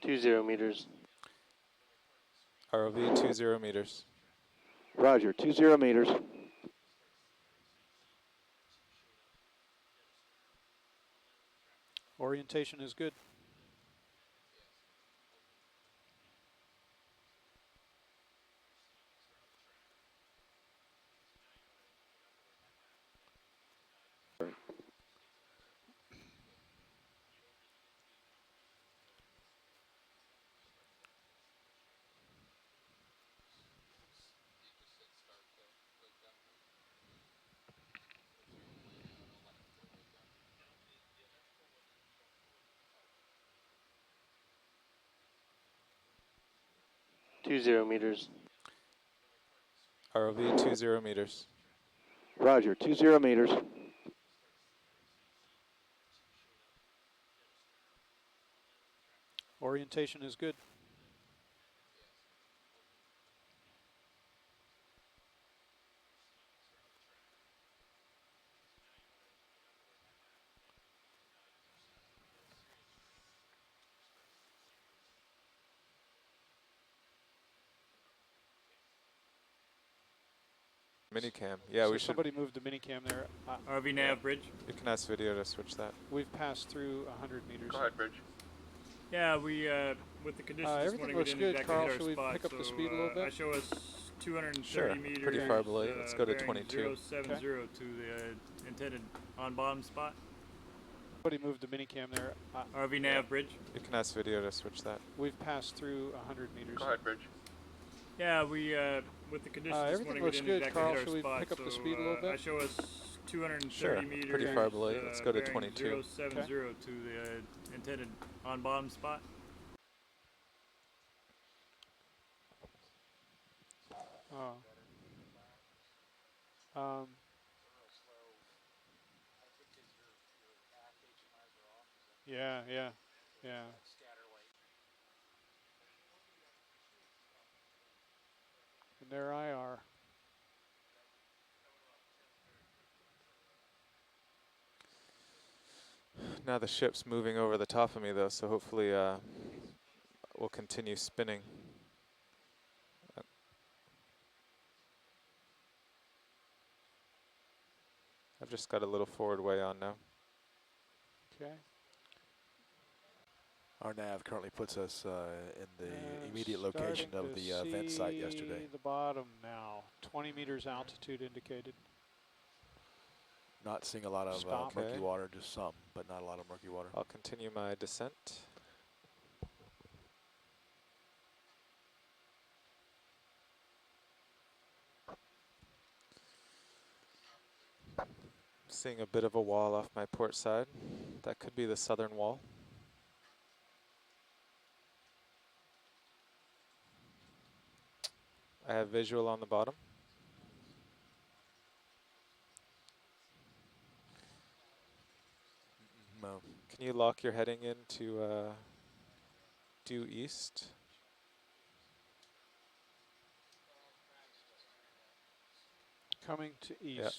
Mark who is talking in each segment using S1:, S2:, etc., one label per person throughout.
S1: 20 meters.
S2: ROV 20 meters.
S1: Roger, 20 meters.
S3: Orientation is good.
S1: Meters.
S2: ROV 20 meters.
S1: Roger, 20 meters.
S3: Orientation is good.
S2: Minicam. Yeah,
S3: so
S2: we should.
S3: Somebody moved the minicam there.
S4: RV nav bridge.
S2: You can ask video to switch that.
S3: We've passed through 100 meters.
S5: Go ahead, bridge.
S4: Yeah, we with the conditions this
S3: everything
S4: morning,
S3: looks
S4: we didn't
S3: good.
S4: exactly
S3: Carl,
S4: hit our
S3: should we
S4: spot,
S3: pick up
S4: so
S3: the speed a little bit?
S4: I show us 230
S2: Sure,
S4: meters.
S2: pretty far below. Let's go to
S4: bearing
S2: 22.
S4: 070 to the intended on bottom spot.
S3: Somebody moved the minicam there.
S4: RV nav bridge.
S2: You can ask video to switch that.
S3: We've passed through 100 meters.
S5: Go ahead, bridge.
S4: Yeah, we with the conditions this
S3: everything
S4: morning, we
S3: looks
S4: didn't
S3: good.
S4: exactly
S3: Carl,
S4: hit
S3: should
S4: our
S3: we
S4: spot,
S3: pick up
S4: so
S3: the speed a little bit?
S4: I show us 230
S2: Sure,
S4: meters.
S2: pretty far below. Let's go to
S4: bearing
S2: 22.
S4: 070 to the intended on bottom spot.
S3: Oh. Yeah. And there I are.
S2: Now the ship's moving over the top of me though, so hopefully we'll continue spinning. I've just got a little forward way on now.
S3: Okay.
S6: Our nav currently puts us in the immediate location of the vent site yesterday.
S3: The bottom now, 20 meters altitude indicated.
S6: Not seeing a lot of murky water, just some, but not a lot of murky water.
S2: I'll continue my descent. Seeing a bit of a wall off my port side. That could be the southern wall. I have visual on the bottom.
S6: No.
S2: Can you lock your heading into due east?
S3: Coming to east.
S2: Yep.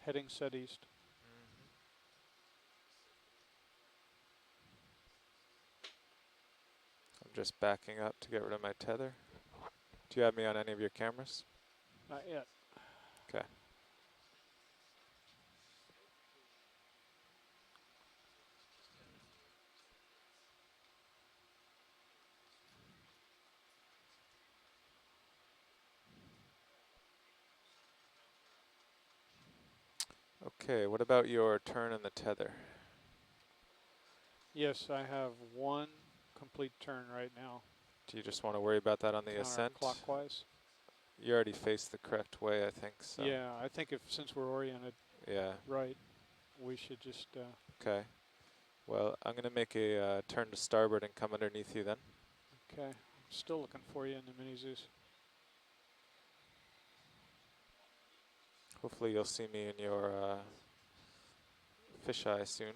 S3: Heading set east.
S2: I'm just backing up to get rid of my tether. Do you have me on any of your cameras?
S3: Not yet.
S2: Okay. Okay, what about your turn and the tether?
S3: Yes, I have one complete turn right now.
S2: Do you just want to worry about that on the ascent?
S3: Clockwise.
S2: You already faced the correct way, I think. So.
S3: Yeah, I think since we're oriented right, we should just...
S2: Okay. Well, I'm going to make a turn to starboard and come underneath you then.
S3: Okay. Still looking for you in the mini Zeus.
S2: Hopefully you'll see me in your fisheye soon.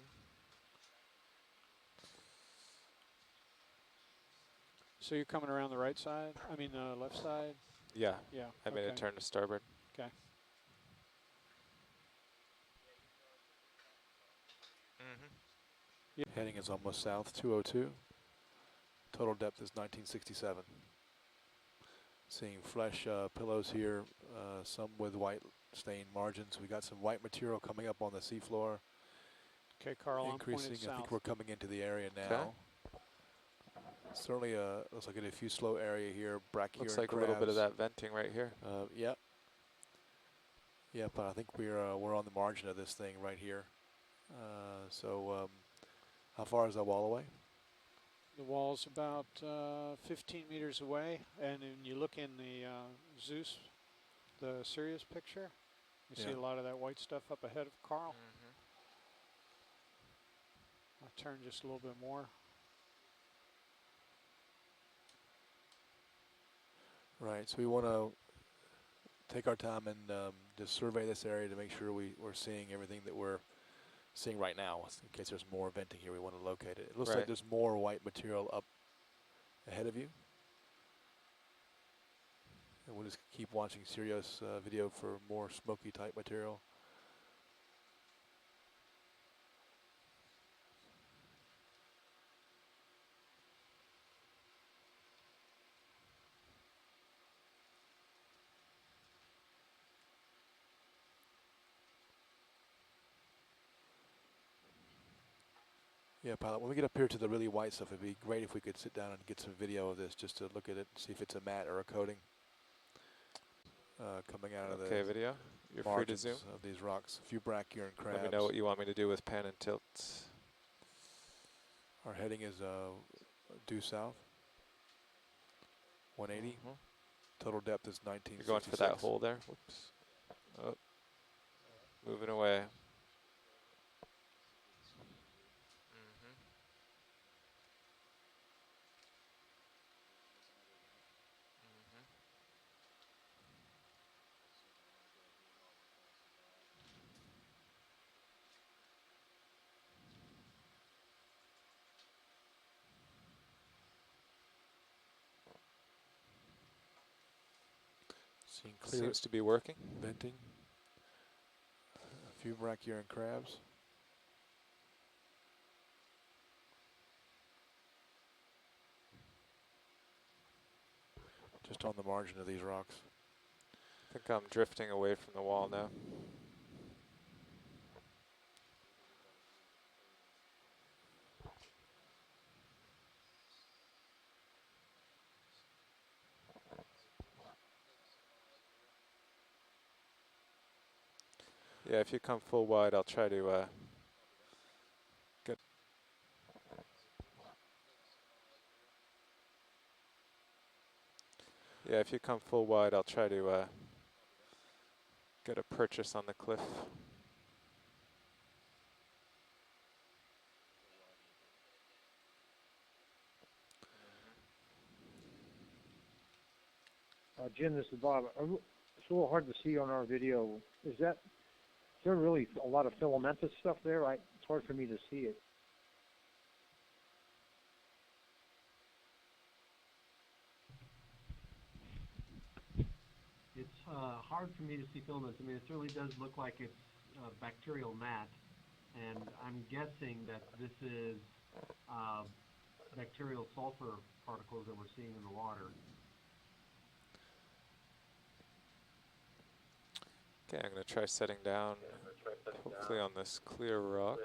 S3: So you're coming around the right side? I mean, left side?
S2: Yeah,
S3: Yeah.
S2: I made a turn to starboard.
S3: Okay.
S6: Heading is almost south, 202. Total depth is 1967. Seeing flesh pillows here, some with white stained margins. We got some white material coming up on the seafloor.
S3: Okay, Carl,
S6: Increasing.
S3: I'm pointed south.
S6: I think we're coming into the area now. Certainly looks like a diffuse slow area here. Brachyura
S2: Looks like a
S6: crabs.
S2: little bit of that venting right here.
S6: Yep. Yep, but I think we're on the margin of this thing right here. How far is that wall away?
S3: The wall's about 15 meters away, and when you look in the Zeus, the Sirius picture, you see a lot of that white stuff up ahead of Carl. I'll turn just a little bit more.
S6: Right, so we want to take our time and just survey this area to make sure we're seeing everything that we're seeing right now. In case there's more venting here, we want to locate it. It looks like there's more white material up ahead of you. And we'll just keep watching Sirius video for more smoky type material. Yeah, pilot, when we get up here to the really white stuff, it'd be great if we could sit down and get some video of this just to look at it and see if it's a matte or a coating coming out of the
S2: video. You're free to zoom.
S6: Of these rocks. A few brachyura and crabs.
S2: Let me know what you want me to do with pan and tilt.
S6: Our heading is due south. 180. Total depth is 1966.
S2: You're going for that hole there. Whoops. Oh. Moving away.
S6: Seeing clear.
S2: Seems to be working.
S6: Venting. A few brachyura and crabs. Just on the margin of these rocks.
S2: I think I'm drifting away from the wall now. Yeah, if you come full wide, I'll try to get. Yeah, if you come full wide, I'll try to get a purchase on the cliff.
S5: Jim, this is Bob. It's a little hard to see on our video. Is there really a lot of filamentous stuff there? It's hard for me to see it.
S7: It's hard for me to see filaments. I mean, it certainly does look like it's bacterial mat, and I'm guessing that this is bacterial sulfur particles that we're seeing in the water.
S2: Okay, I'm going to try setting down, hopefully on this clear rock.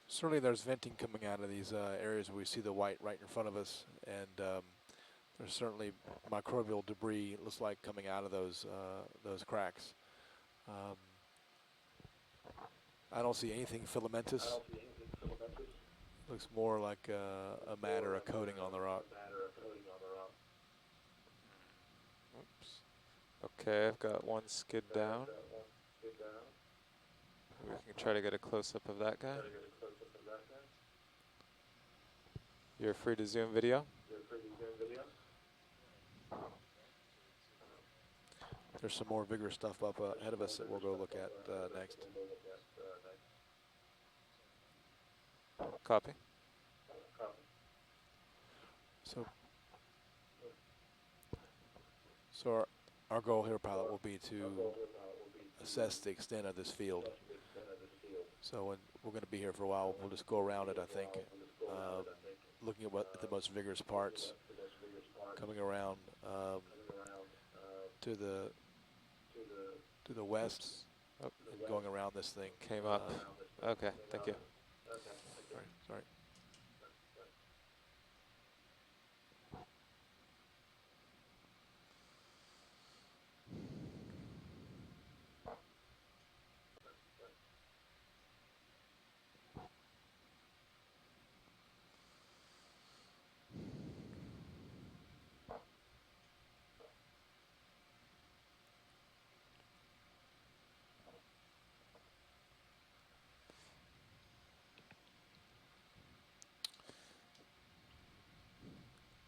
S6: Certainly there's venting coming out of these areas where we see the white right in front of us, and there's certainly microbial debris, it looks like, coming out of those cracks. I don't see anything filamentous. Looks more like a mat or a coating on the rock.
S2: Oops. Okay, I've got one skid down. We can try to get a close-up of that guy. You're free to zoom video.
S6: There's some more vigorous stuff up ahead of us that we'll go look at next.
S2: Copy.
S6: So our goal here, pilot, will be to assess the extent of this field. So when we're going to be here for a while, we'll just go around it, I think, looking at the most vigorous parts, coming around to the west,
S2: Oh,
S6: and going around this thing.
S2: came up. Okay, thank you.
S6: Sorry.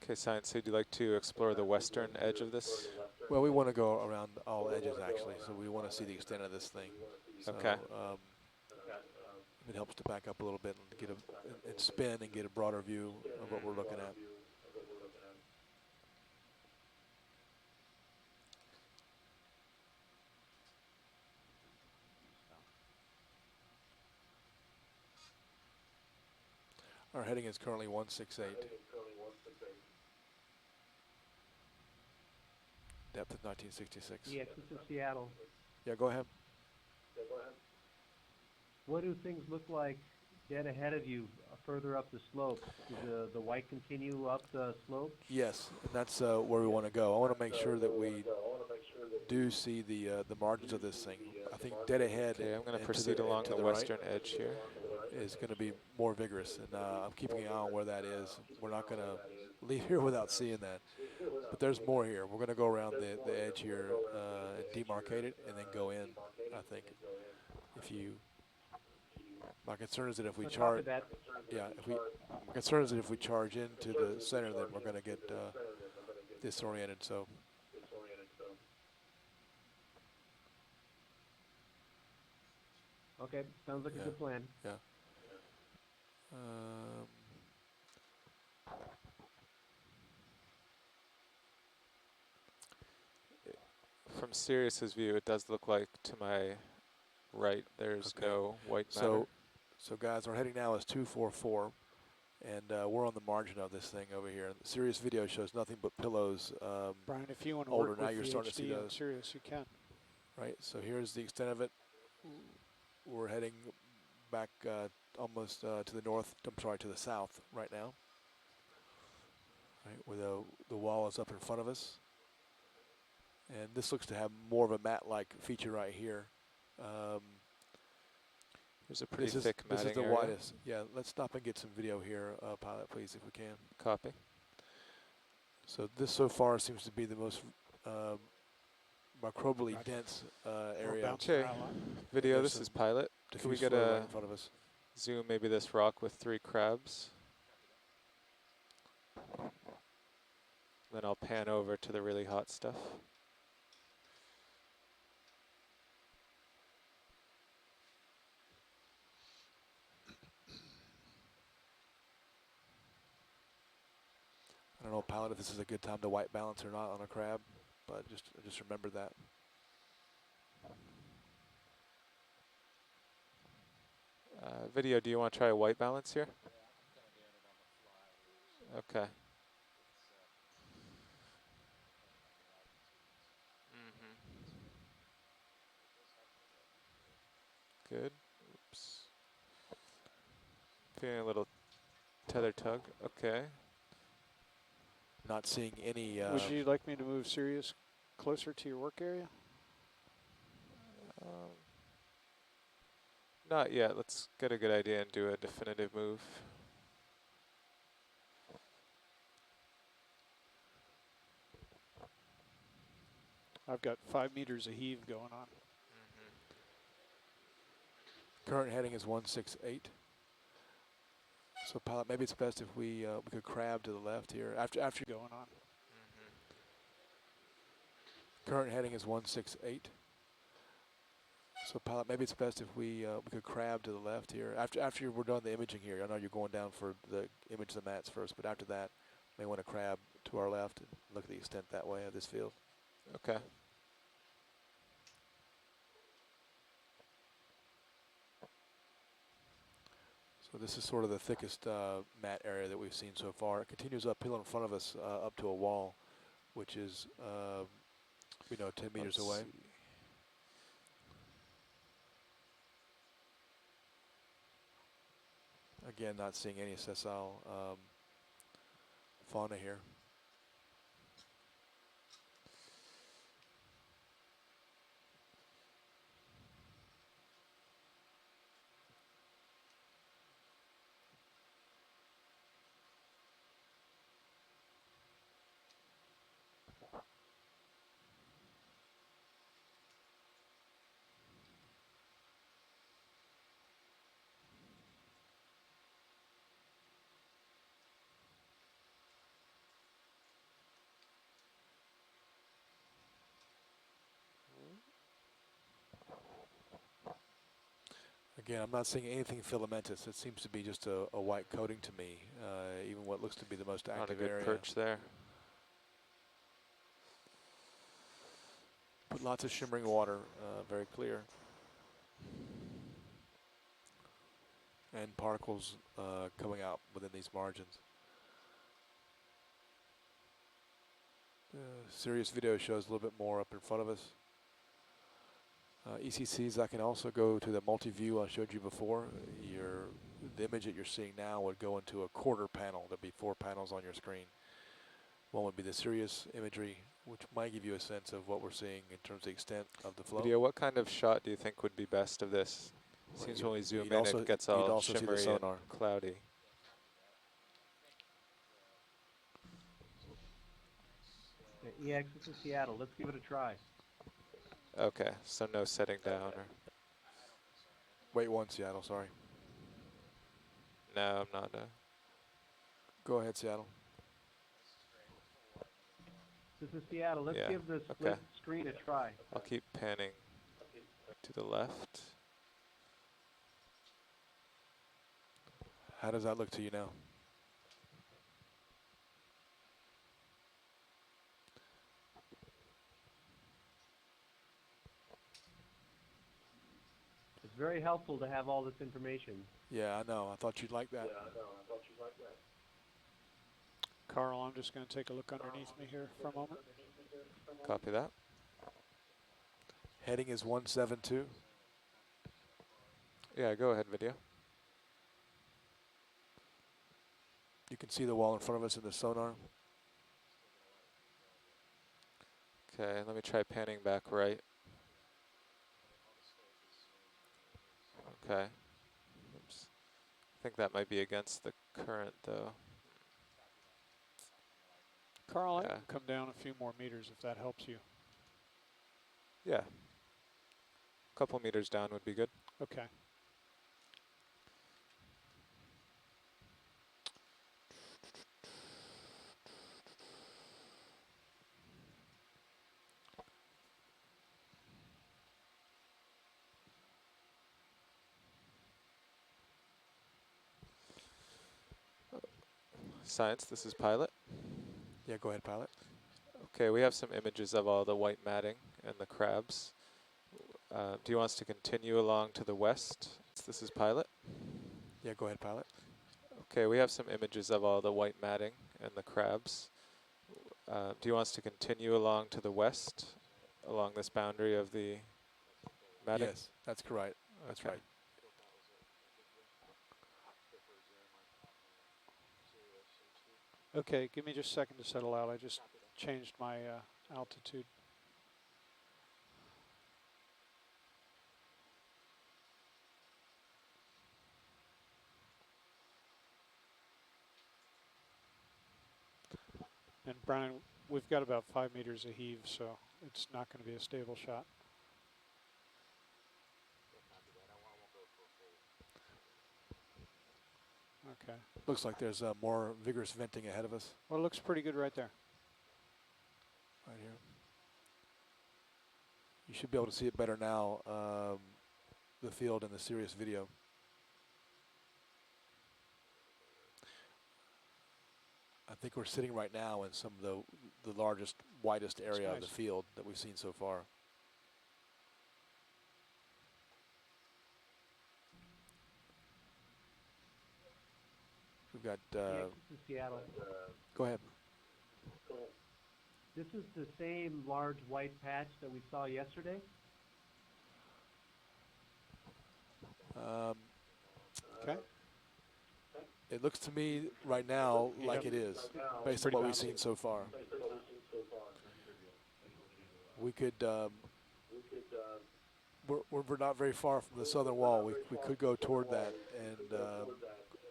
S2: Okay, Science, so would you like to explore the western edge of this?
S6: Well, we want to go around all edges, actually, so we want to see the extent of this thing. So,
S2: Okay.
S6: It helps to back up a little bit and get and spin and get a broader view of what we're looking at. Our heading is currently 168. Depth of 1966.
S7: EX, this is Seattle.
S6: Yeah, go ahead.
S7: What do things look like dead ahead of you, further up the slope? Does the white continue up the slope?
S6: Yes, and that's where we want to go. I want to make sure that we do see the margins of this thing. I think dead ahead.
S2: Okay, I'm going to
S6: and
S2: proceed along
S6: to
S2: the
S6: right
S2: western edge here.
S6: is going to be more vigorous, and I'm keeping an eye on where that is. We're not going to leave here without seeing that. But there's more here. We're going to go around the edge here and demarcate it, and then go in, I think. My concern is that if we charge, my concern is that if we charge into the center, then we're going to get disoriented. So.
S7: Okay, sounds like a good plan.
S6: Yeah.
S2: From Sirius's view, it does look like to my right there's no white matter.
S6: So guys, our heading now is 244, and we're on the margin of this thing over here. The Sirius video shows nothing but pillows.
S3: Brian, if you want to
S6: older,
S3: work
S6: now
S3: with
S6: you're starting to see
S3: VHD on
S6: those.
S3: Sirius, you can.
S6: Right, so here's the extent of it. We're heading back almost to the north, to the south right now. Right, where the wall is up in front of us. And this looks to have more of a mat-like feature right here.
S2: There's a pretty thick matting
S6: This is the
S2: area.
S6: widest. Yeah, let's stop and get some video here, pilot, please, if we can.
S2: Copy.
S6: So this so far seems to be the most microbially dense area.
S2: Okay, video, this is pilot. Can we
S6: Diffuse
S2: get
S6: flow
S2: a
S6: right in front of us?
S2: zoom, maybe this rock with 3 crabs? Then I'll pan over to the really hot stuff.
S6: I don't know, pilot, if this is a good time to white balance or not on a crab, but just remember that.
S2: Video, do you want to try a white balance here? Okay. Good. Oops. Feeling a little tether tug. Okay.
S6: Not seeing any.
S3: Would you like me to move Sirius closer to your work area?
S2: Not yet. Let's get a good idea and do a definitive move.
S3: I've got 5 meters of heave going on.
S6: Current heading is 168. So pilot, maybe it's best if we could crab to the left here after
S3: Going on.
S6: Current heading is 168. So pilot, maybe it's best if we could crab to the left here. After we're done the imaging here, I know you're going down for the image of the mats first, but after that, you may want to crab to our left and look at the extent that way of this field.
S2: Okay.
S6: So this is sort of the thickest mat area that we've seen so far. It continues uphill in front of us up to a wall, which is, 10 meters
S2: Let's
S6: away.
S2: see.
S6: Again, not seeing any sessile fauna here. Again, I'm not seeing anything filamentous. It seems to be just a white coating to me, even what looks to be the most
S2: Not a
S6: active
S2: good
S6: area.
S2: perch there.
S6: But lots of shimmering water, very clear. And particles coming out within these margins. Sirius video shows a little bit more up in front of us. ECCs, I can also go to the multi-view I showed you before. The image that you're seeing now would go into a quarter panel. There'd be 4 panels on your screen. One would be the Sirius imagery, which might give you a sense of what we're seeing in terms of the extent of the flow.
S2: Video, what kind of shot do you think would be best of this? Seems when we zoom
S6: You'd
S2: in,
S6: also-
S2: it gets
S6: you'd
S2: all
S6: also see the
S2: shimmery and
S6: sonar.
S2: cloudy.
S7: EX, this is Seattle. Let's give it a try.
S2: Okay, so no setting down or
S6: Wait one, Seattle, sorry.
S2: no, I'm not.
S6: Go ahead, Seattle.
S7: This is Seattle. Let's
S2: Yeah,
S7: give the
S2: okay.
S7: split screen a try.
S2: I'll keep panning to the left.
S6: How does that look to you now?
S7: It's very helpful to have all this information.
S6: Yeah, I know. I thought you'd like that.
S3: Carl, I'm just going to take a look underneath me here for a moment.
S2: Copy that.
S6: Heading is 172.
S2: Yeah, go ahead, video.
S6: You can see the wall in front of us in the sonar.
S2: Okay, let me try panning back right. Okay. Oops. I think that might be against the current though.
S3: Carl, I
S2: Yeah.
S3: can come down a few more meters if that helps you.
S2: Yeah. A couple meters down would be good.
S3: Okay.
S2: Science, this is pilot.
S6: Yeah, go ahead, pilot.
S2: Okay, we have some images of all the white matting and the crabs. Do you want us to continue along to the west? This is pilot.
S6: Yeah, go ahead, pilot.
S2: Okay, we have some images of all the white matting and the crabs. Do you want us to continue along to the west, along this boundary of the matting?
S6: Yes, that's correct. That's
S2: Okay.
S6: right.
S3: Okay, give me just a second to settle out. I just changed my altitude. And Brian, we've got about 5 meters of heave, so it's not going to be a stable shot. Okay.
S6: Looks like there's more vigorous venting ahead of us
S3: Well, it looks pretty good right there.
S6: right here. should be able to see it better now, the field in the Sirius video. I think we're sitting right now in some of the largest, widest area of the
S3: nice.
S6: field that we've seen so far. We've got,
S7: EX to Seattle.
S6: go ahead.
S7: This is the same large white patch that we saw yesterday?
S3: Okay.
S6: It looks to me right now like it is, based on what we've seen so far. We could, we're not very far from the southern wall. We could go toward that, and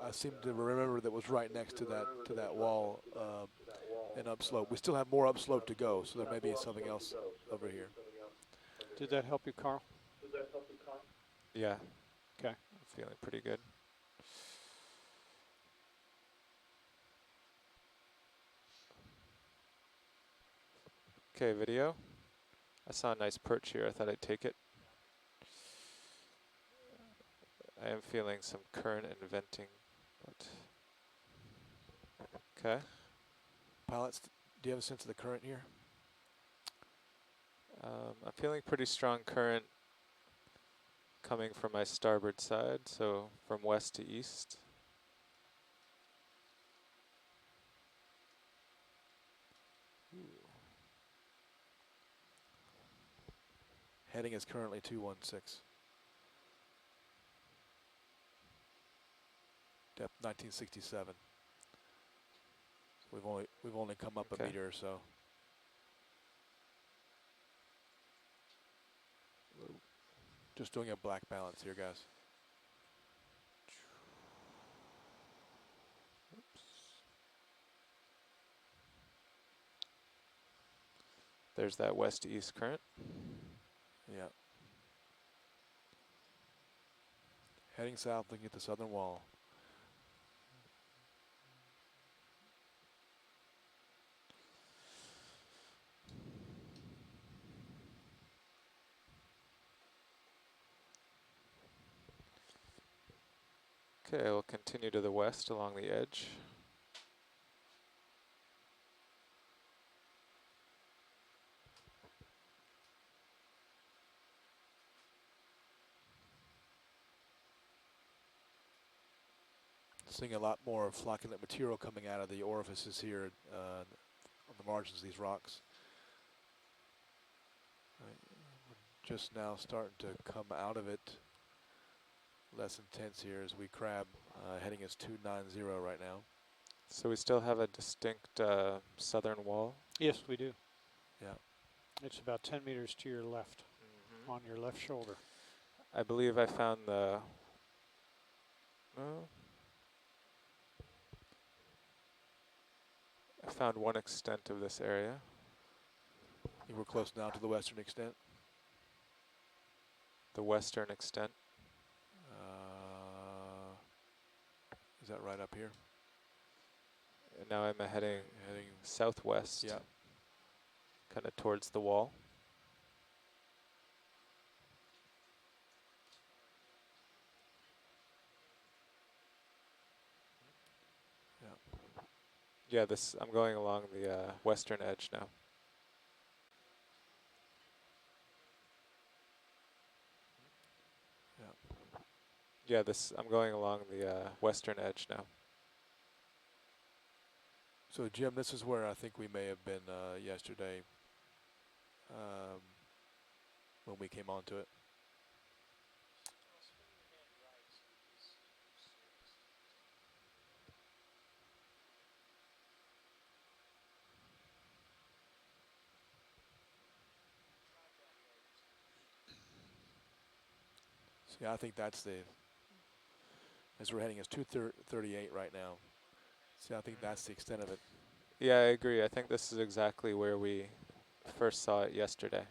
S6: I seem to remember that was right next to that wall and upslope. We still have more upslope to go, so there may be something else over here.
S3: Did that help you, Carl?
S2: Yeah,
S3: Okay.
S2: I'm feeling pretty good. Okay, video. I saw a nice perch here. I thought I'd take it. I am feeling some current and venting, but okay.
S6: Pilots, do you have a sense of the current here?
S2: I'm feeling pretty strong current coming from my starboard side, so from west to east.
S6: Heading is currently 216. Depth 1967. We've only come up
S2: Okay.
S6: a meter or so. Just doing a black balance here, guys.
S2: There's that west to east current.
S6: Yeah. Heading south, looking at the southern wall.
S2: Okay, we'll continue to the west along the edge.
S6: Seeing a lot more flocculent material coming out of the orifices here on the margins of these rocks. We're just now starting to come out of it. Less intense here as we crab. Heading is 290 right now.
S2: So we still have a distinct southern wall.
S3: Yes, we do.
S6: Yeah.
S3: It's about 10 meters to your left, on your left shoulder.
S2: I believe I found the... I found one extent of this area.
S6: I think we're close now to the western extent.
S2: The western extent.
S6: Is that right up here?
S2: And now I'm heading southwest.
S6: Yeah.
S2: Kind of towards the wall. Yeah, I'm going along the western edge now. Yeah, I'm going along the western edge now.
S6: So Jim, this is where I think we may have been yesterday when we came onto it. Yeah, I think that's as we're heading, it's 238 right now. See, I think that's the extent of it.
S2: Yeah, I agree. I think this is exactly where we first saw it yesterday.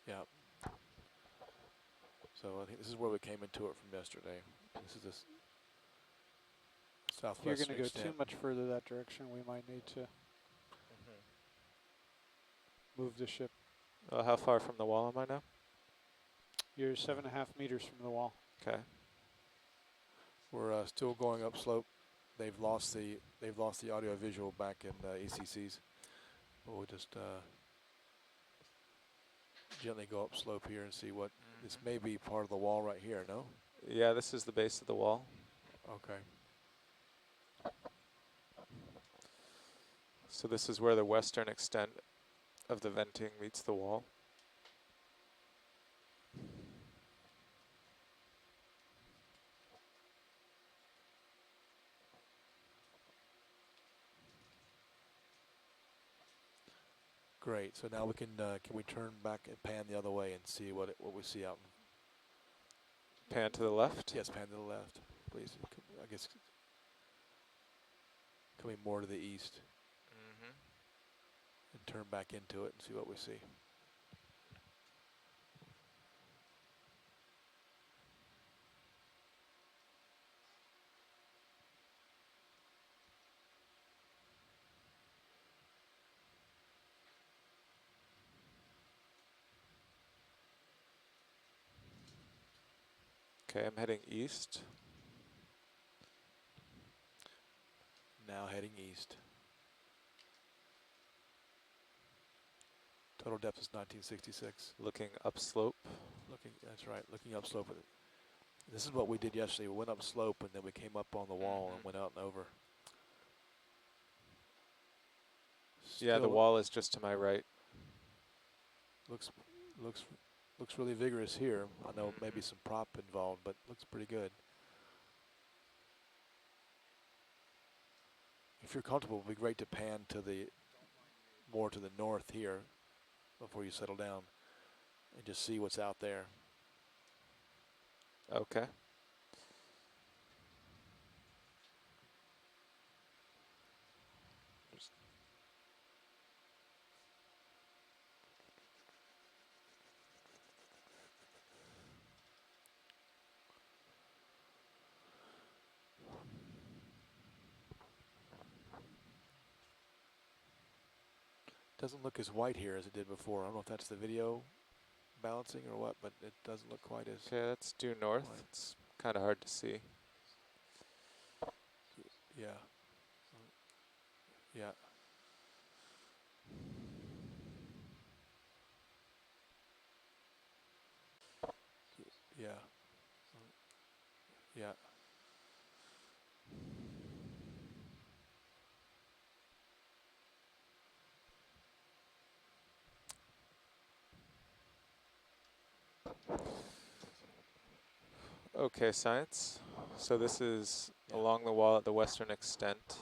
S6: Yeah. So I think this is where we came into it from yesterday. This is this southwest.
S3: If you're going to go
S6: extent.
S3: too much further that direction, we might need to move the ship.
S2: Well, how far from the wall am I now?
S3: You're 7.5 meters from the wall.
S2: Okay.
S6: We're still going upslope. They've lost the audio visual back in ECCs. But we'll just gently go upslope here and see what this may be part of the wall right here. No?
S2: Yeah, this is the base of the wall.
S6: Okay.
S2: So this is where the western extent of the venting meets the wall.
S6: Great. So now we can we turn back and pan the other way and see what we see out?
S2: Pan to the left.
S6: Yes, pan to the left, please. I guess coming more to the east. And turn back into it and see what we see.
S2: Okay, I'm heading east.
S6: Now heading east. Total depth is 1966.
S2: Looking upslope.
S6: That's right, looking upslope. This is what we did yesterday. We went upslope and then we came up on the wall and went out and over.
S2: Yeah, the
S6: Still
S2: wall is just to my right.
S6: looks really vigorous here. I know maybe some prop involved, but looks pretty good. If you're comfortable, it would be great to pan to the more to the north here before you settle down and just see what's out there.
S2: Okay.
S6: Doesn't look as white here as it did before. I don't know if that's the video balancing or what, but it doesn't look quite as
S2: Okay, that's due north.
S6: white.
S2: It's kind of hard to see.
S6: Yeah. Yeah. Yeah. Yeah.
S2: Okay, science. So this is
S6: Yeah.
S2: along the wall at the western extent.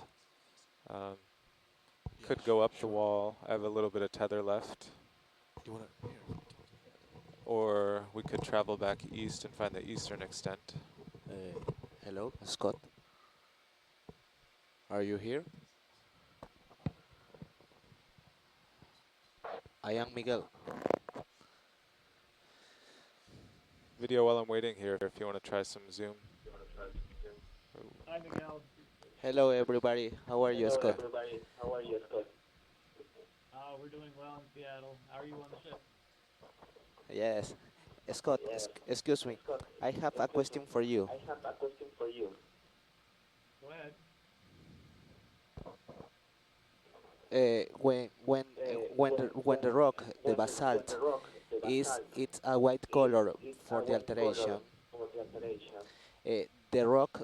S2: Could
S6: Yeah,
S2: go up the
S6: sure.
S2: wall. I have a little bit of tether left.
S6: You want to?
S2: Or we could travel back east and find the eastern extent.
S8: Hello, Scott. Are you here? I am Miguel.
S2: Video while I'm waiting here if you want to try some zoom.
S7: Hi, Miguel.
S8: Hello, everybody. How are you, Scott?
S7: We're doing well in Seattle. How are you on the ship?
S8: Yes. Scott, excuse me. I have a question for you.
S7: Go ahead.
S8: When the rock, the basalt, it's a white color for the alteration. The rock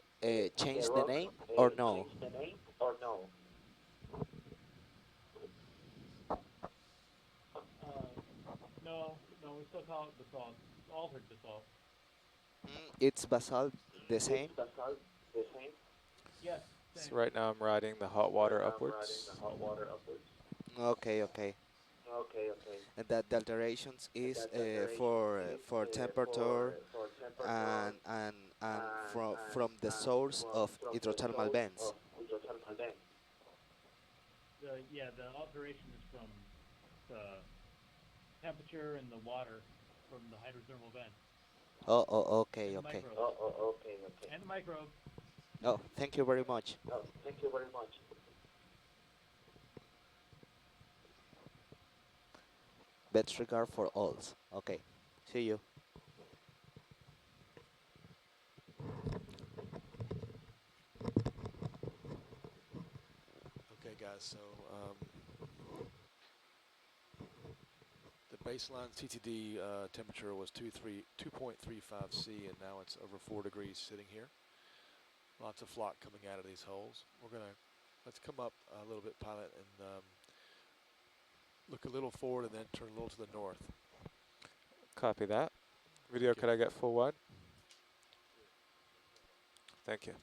S8: changed the name or no?
S7: No, we still call it basalt. Altered basalt.
S8: It's basalt the same.
S7: Yes.
S2: So right now I'm riding the hot water upwards.
S8: Okay, okay. And that the alterations is for temperature and from the source of hydrothermal vents.
S7: The alteration is from the temperature and the water from the hydrothermal vent.
S8: Oh, okay,
S7: And the
S8: okay.
S7: microbes. And the microbes.
S8: Oh, thank you very much. Best regard for all. Okay, see you.
S6: guys. So the baseline CTD temperature was 2.35 C, and now it's over 4 degrees sitting here. Lots of flock coming out of these holes. Let's come up a little bit, pilot, and look a little forward and then turn a little to the north.
S2: Copy that. Video,
S6: Okay.
S2: could I get full wide? Thank you.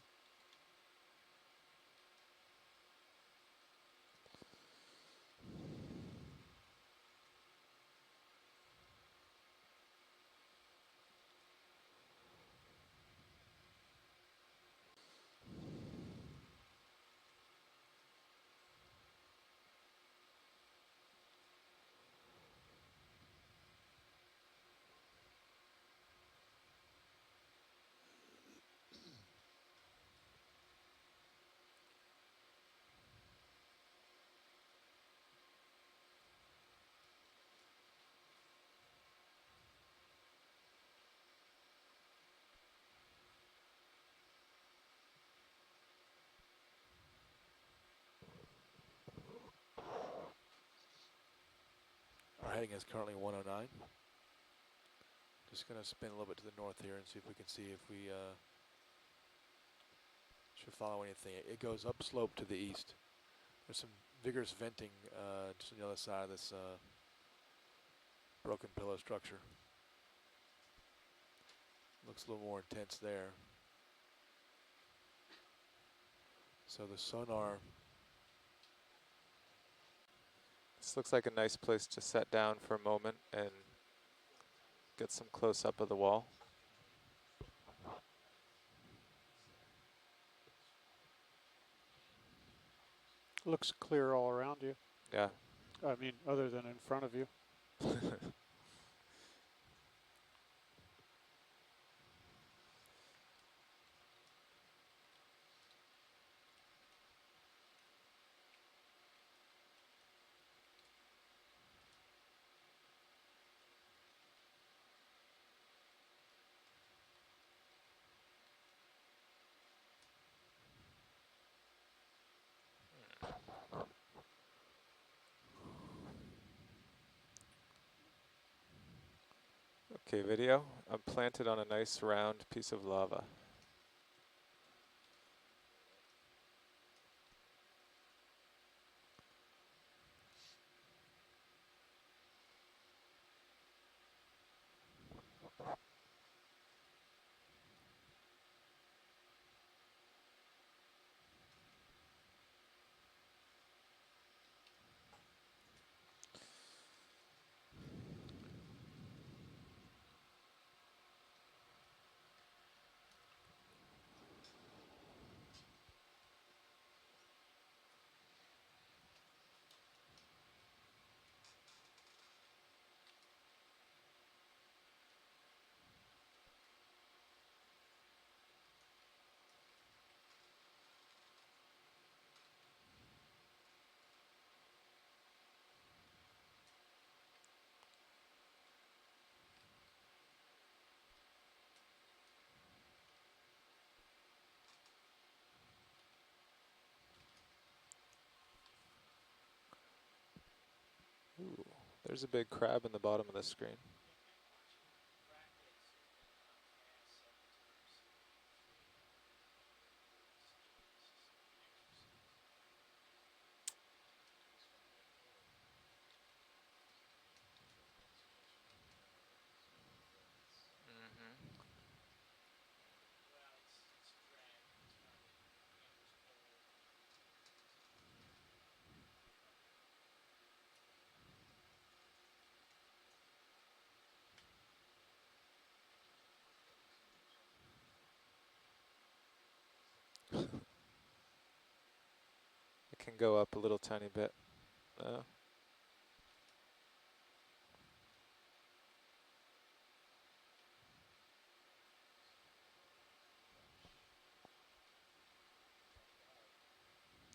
S6: Our heading is currently 109. Just going to spin a little bit to the north here and see if we can see if we should follow anything. It goes upslope to the east. There's some vigorous venting just on the other side of this broken pillow structure. Looks a little more intense there. So the sonar.
S2: This looks like a nice place to set down for a moment and get some close up of the wall.
S3: Looks clear all around you.
S2: Yeah.
S3: I mean, other than in front of you.
S2: Okay, video. I'm planted on a nice round piece of lava. Ooh, there's a big crab in the bottom of the screen. It can go up a little tiny bit.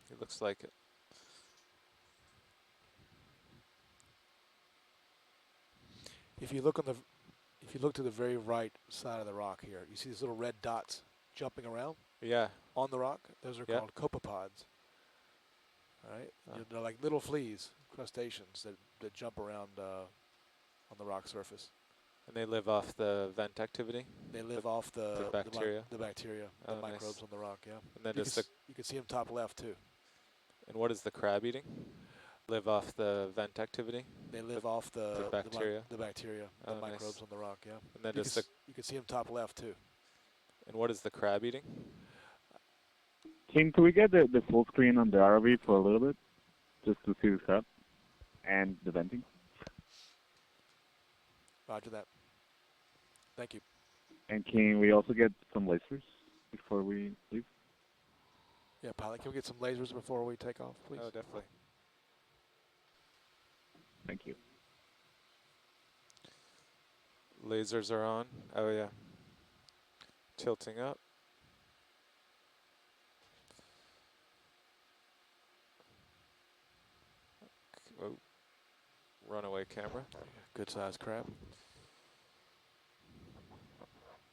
S2: It looks like it.
S6: If you look to the very right side of the rock here, you see these little red dots jumping around
S2: Yeah.
S6: on the rock. Those are
S2: Yeah.
S6: called copepods. All right,
S2: Oh.
S6: they're like little fleas, crustaceans that jump around on the rock surface.
S2: And they live off the vent activity?
S6: They live off
S2: the
S6: the
S2: bacteria?
S6: the bacteria, the
S2: Oh,
S6: microbes
S2: nice.
S6: on the rock. Yeah.
S2: And then
S6: You
S2: does the
S6: you can see them top left too.
S2: and what is the crab eating? Live off the vent activity?
S6: They live off
S2: the bacteria?
S6: the bacteria, the
S2: Oh,
S6: microbes
S2: nice.
S6: on the rock. Yeah.
S2: And then
S6: You
S2: does the
S6: you can see them top left too.
S2: and what is the crab eating?
S9: Tim, can we get the full screen on the ROV for a little bit, just to see the crab and the venting?
S6: Roger that. Thank you.
S9: And can we also get some lasers before we leave?
S6: Yeah, pilot, can we get some lasers before we take off, please?
S2: Oh, definitely.
S9: Thank you.
S2: Lasers are on. Oh, yeah. Tilting up. Oh. Runaway camera.
S6: Good size crab.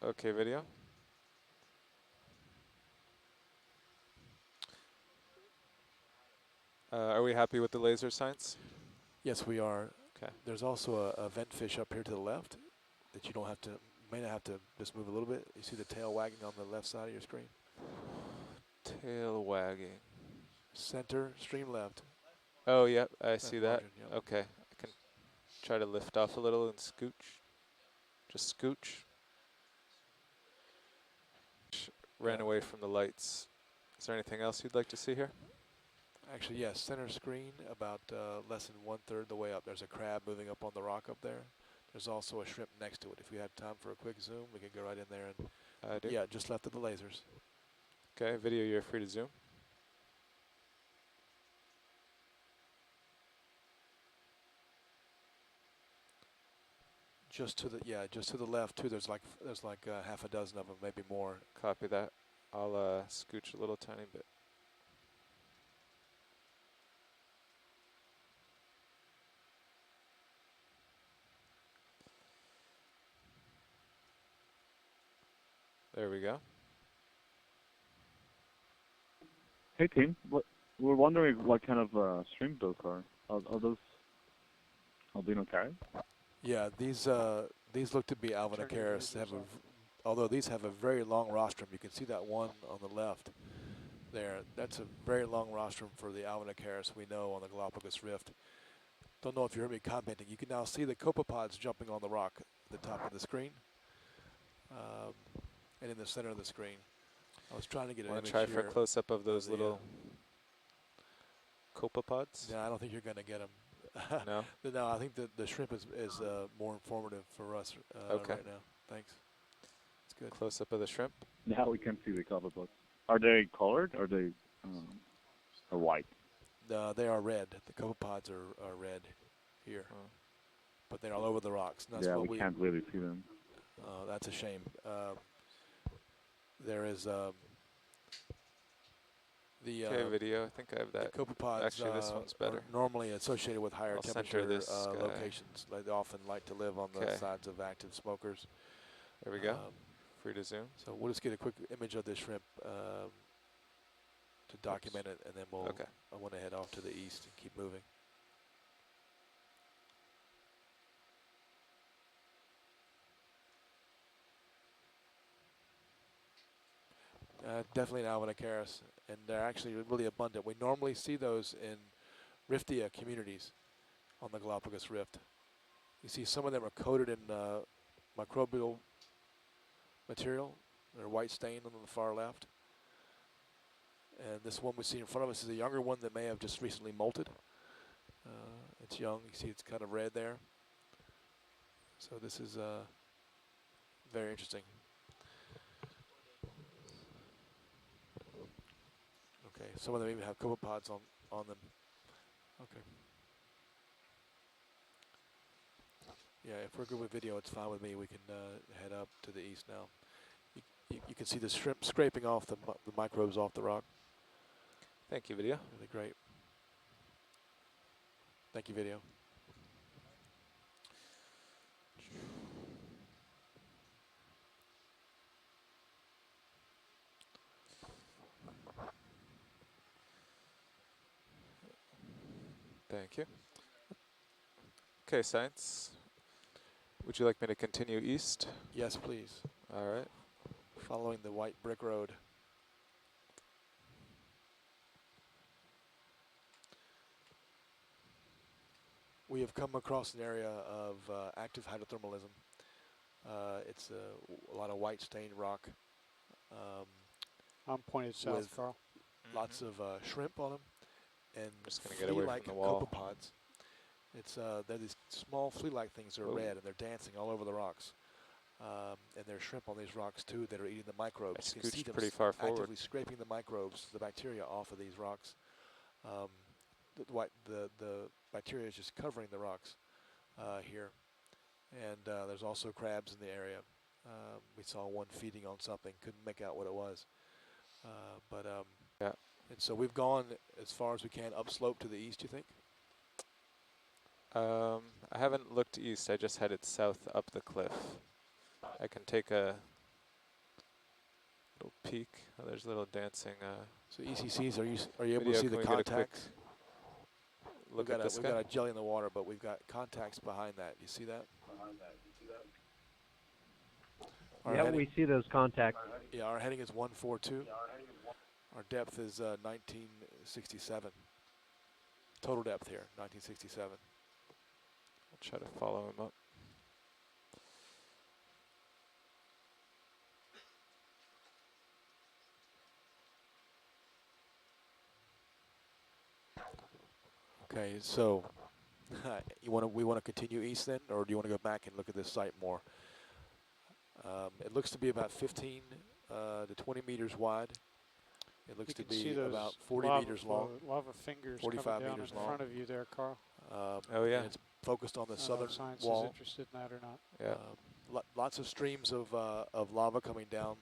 S2: Okay, video. Are we happy with the laser science?
S6: Yes, we are.
S2: Okay.
S6: There's also a vent fish up here to the left that you don't have to, may not have to just move a little bit. You see the tail wagging on the left side of your screen?
S2: Tail wagging.
S6: Center, stream left.
S2: Oh, yep, I see that.
S6: margin, yep.
S2: Okay, I can try to lift off a little and scooch. Just scooch. Ran away from the lights. Is there anything else you'd like to see here?
S6: Actually, yes, center screen, about less than 1/3 the way up. There's a crab moving up on the rock up there. There's also a shrimp next to it. If we had time for a quick zoom, we could go right in there and,
S2: I do.
S6: yeah, just left of the lasers.
S2: Okay, video, you're free to zoom.
S6: Just to the, yeah, just to the left too. There's like half a dozen of them, maybe more.
S2: Copy that. I'll scooch a little tiny bit. There we go.
S9: Hey, Tim. We're wondering what kind of shrimp those are. Are those albino carrot?
S6: Yeah, these look to be Alvinocaris. They have although these have a very long rostrum. You can see that one on the left there. That's a very long rostrum for the Alvinocaris we know on the Galapagos Rift. Don't know if you heard me commenting. You can now see the copepods jumping on the rock at the top of the screen and in the center of the screen. I was trying to get an image
S2: Want to try for a
S6: here.
S2: close-up of those little copepods?
S6: No, I don't think you're going to get them.
S2: No?
S6: No, I think the shrimp is more informative for us
S2: Okay.
S6: right now. Thanks. It's good.
S2: Close-up of the shrimp?
S9: Now we can see the copepods. Are they colored or are they or white?
S6: They are red. The copepods are red here,
S2: Oh.
S6: but they're all over the rocks. And that's
S9: Yeah,
S6: what
S9: we can't really see them.
S6: That's a shame. There is the
S2: Okay, video. I think I have that.
S6: the copepods.
S2: Actually, this one's better.
S6: Are normally associated with higher
S2: I'll center
S6: temperature
S2: this guy.
S6: locations. They often like to live on the
S2: Okay.
S6: sides of active smokers.
S2: There we go. Free to zoom.
S6: So we'll just get a quick image of this shrimp to document it, and then we'll.
S2: Okay.
S6: I want to head off to the east and keep moving. Definitely an Alvinocaris, and they're actually really abundant. We normally see those in Riftia communities on the Galapagos Rift. You see some of them are coated in microbial material. They're white stained on the far left. And this one we see in front of us is a younger one that may have just recently molted. It's young. You see it's kind of red there. So this is very interesting. Okay, some of them even have copepods on them. Okay. Yeah, if we're good with video, it's fine with me. We can head up to the east now. You can see the shrimp scraping off the microbes off the rock.
S2: Thank you, video.
S6: Really great. Thank you, video.
S2: Thank you. Okay, Science. Would you like me to continue east?
S6: Yes, please.
S2: All right.
S6: Following the white brick road. We have come across an area of active hydrothermalism. It's a lot of white stained rock.
S3: I'm pointed south,
S6: With
S3: Carl.
S6: lots of shrimp on them and
S2: Just gonna get away from
S6: flea-like
S2: the wall.
S6: copepods. They're these small flea-like things that are red, and they're dancing all over the rocks. And there's shrimp on these rocks too that are eating the microbes.
S2: I
S6: You can see
S2: scooched
S6: them
S2: pretty far forward.
S6: actively scraping the microbes, the bacteria off of these rocks. The bacteria is just covering the rocks here. And there's also crabs in the area. We saw one feeding on something, couldn't make out what it was.
S2: Yeah.
S6: And so we've gone as far as we can upslope to the east, you think?
S2: I haven't looked east. I just headed south up the cliff. I can take a little peek. Oh, there's a little dancing.
S6: So ECCs, are you able to
S2: video.
S6: see
S2: Can
S6: the
S2: we get a quick
S6: contacts?
S2: look at this
S6: we've
S2: guy?
S6: got a jelly in the water, but we've got contacts behind that. You see that?
S7: Yeah, we see those contacts.
S6: Yeah, our heading is 142. Our depth is 1967. Total depth here, 1967.
S2: I'll try to follow him up.
S6: Okay, so we want to continue east then, or do you want to go back and look at this site more? It looks to be about 15 to 20 meters wide. It looks to be about 40 meters long.
S3: Lava fingers
S6: 45
S3: coming down
S6: meters
S3: in
S6: long.
S3: front of you there, Carl.
S2: Oh yeah.
S6: And it's focused on the southern
S3: Science
S6: wall.
S3: is interested in that or not.
S2: Yeah.
S6: Lots of streams of lava coming down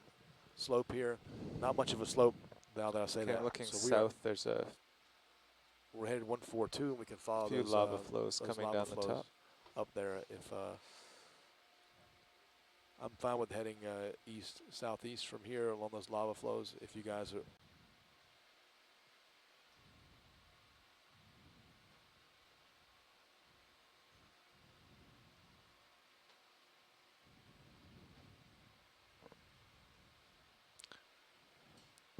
S6: slope here. Not much of a slope now that I say
S2: Okay,
S6: that.
S2: looking
S6: So
S2: south, there's a
S6: we're headed 142, and we can follow
S2: few
S6: those
S2: lava flows
S6: those
S2: coming
S6: lava
S2: down
S6: flows
S2: the top.
S6: up there. If I'm fine with heading east, southeast from here along those lava flows. If you guys are.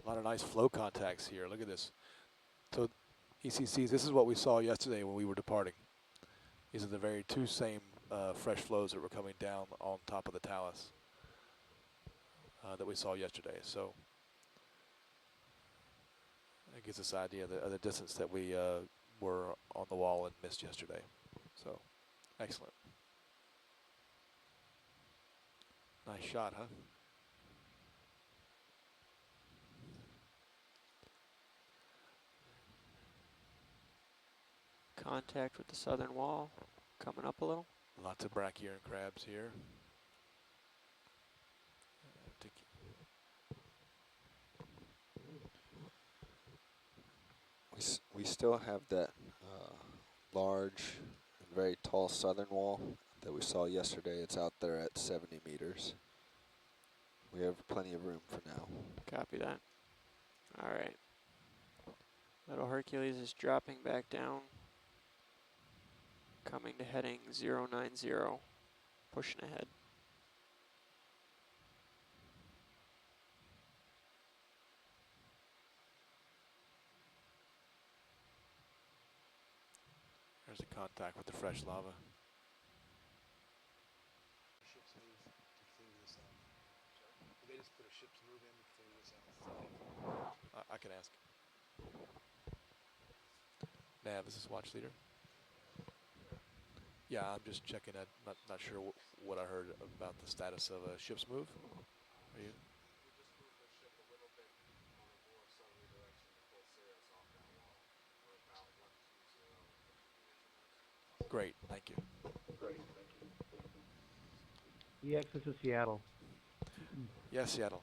S6: A lot of nice flow contacts here. Look at this. So ECCs, this is what we saw yesterday when we were departing. These are the very same fresh flows that were coming down on top of the talus that we saw yesterday. So that gives us an idea of the distance that we were on the wall and missed yesterday. So excellent. Nice shot, huh?
S10: Contact with the southern wall, coming up a little.
S6: Lots of brachiosaurine crabs here.
S11: We still have that large and very tall southern wall that we saw yesterday. It's out there at 70 meters. We have plenty of room for now.
S10: Copy that. All right. Little Hercules is dropping back down. Coming to heading 090, pushing ahead.
S6: There's a contact with the fresh lava. They just put a ship's move in I can ask. Nav, this is watch leader. Yeah, I'm just checking. I'm not sure what I heard about the status of a ship's move. Are you? Great, thank you.
S7: EX, this is Seattle.
S6: Yes, Seattle.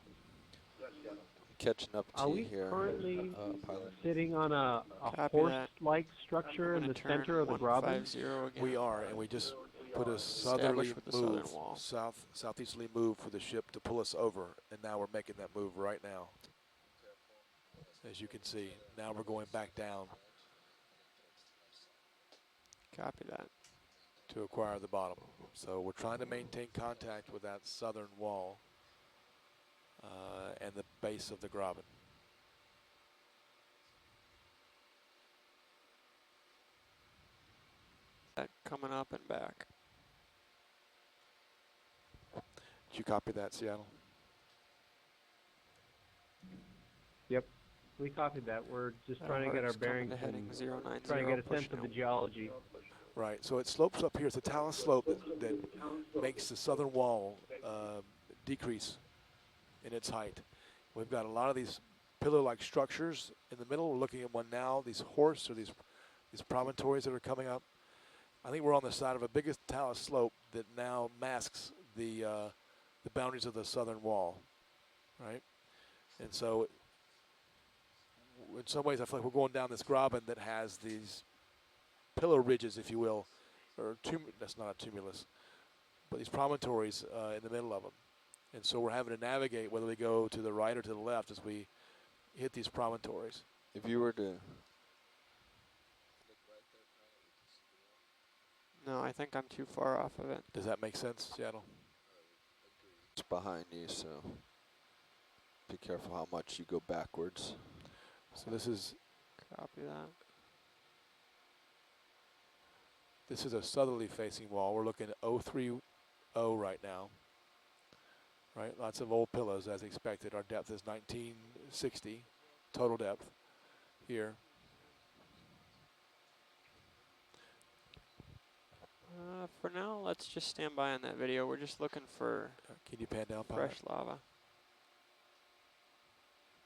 S11: Catching up to
S7: Are
S11: you
S7: we
S11: here,
S7: currently
S11: pilot.
S7: sitting on a
S10: Copy
S7: horse-like structure in the center of the Bravo?
S6: We are, and we just put a southerly
S10: with the southern
S6: move,
S10: wall.
S6: southeasterly move for the ship to pull us over, and now we're making that move right now. As you can see, now we're going back down.
S10: Copy that.
S6: to acquire the bottom. So we're trying to maintain contact with that southern wall and the base of the graben.
S10: That coming up and back.
S6: Did you copy that, Seattle?
S7: Yep. We copied that. We're just trying to get our bearings
S10: heading
S7: and
S10: 090,
S7: trying to get a sense
S10: pushing
S7: of the
S10: out.
S7: geology.
S6: Right, so it slopes up here. It's a talus slope that makes the southern wall decrease in its height. We've got a lot of these pillar-like structures in the middle. We're looking at one now, these horse or these promontories that are coming up. I think we're on the side of a biggest talus slope that now masks the boundaries of the southern wall, right? And so in some ways I feel like we're going down this graben that has these pillar ridges, if you will, or that's not a tumulus, but these promontories in the middle of them. And so we're having to navigate whether we go to the right or to the left as we hit these promontories.
S11: If you were to
S10: No, I think I'm too far off of it.
S6: Does that make sense, Seattle?
S11: it's behind you, so be careful how much you go backwards.
S6: So this is
S10: Copy that.
S6: This is a southerly facing wall. We're looking at 030 right now. Right, lots of old pillows as expected. Our depth is 1960, total depth here.
S10: For now, let's just stand by on that video. We're just looking for
S6: Can you pan down, pilot?
S10: fresh lava.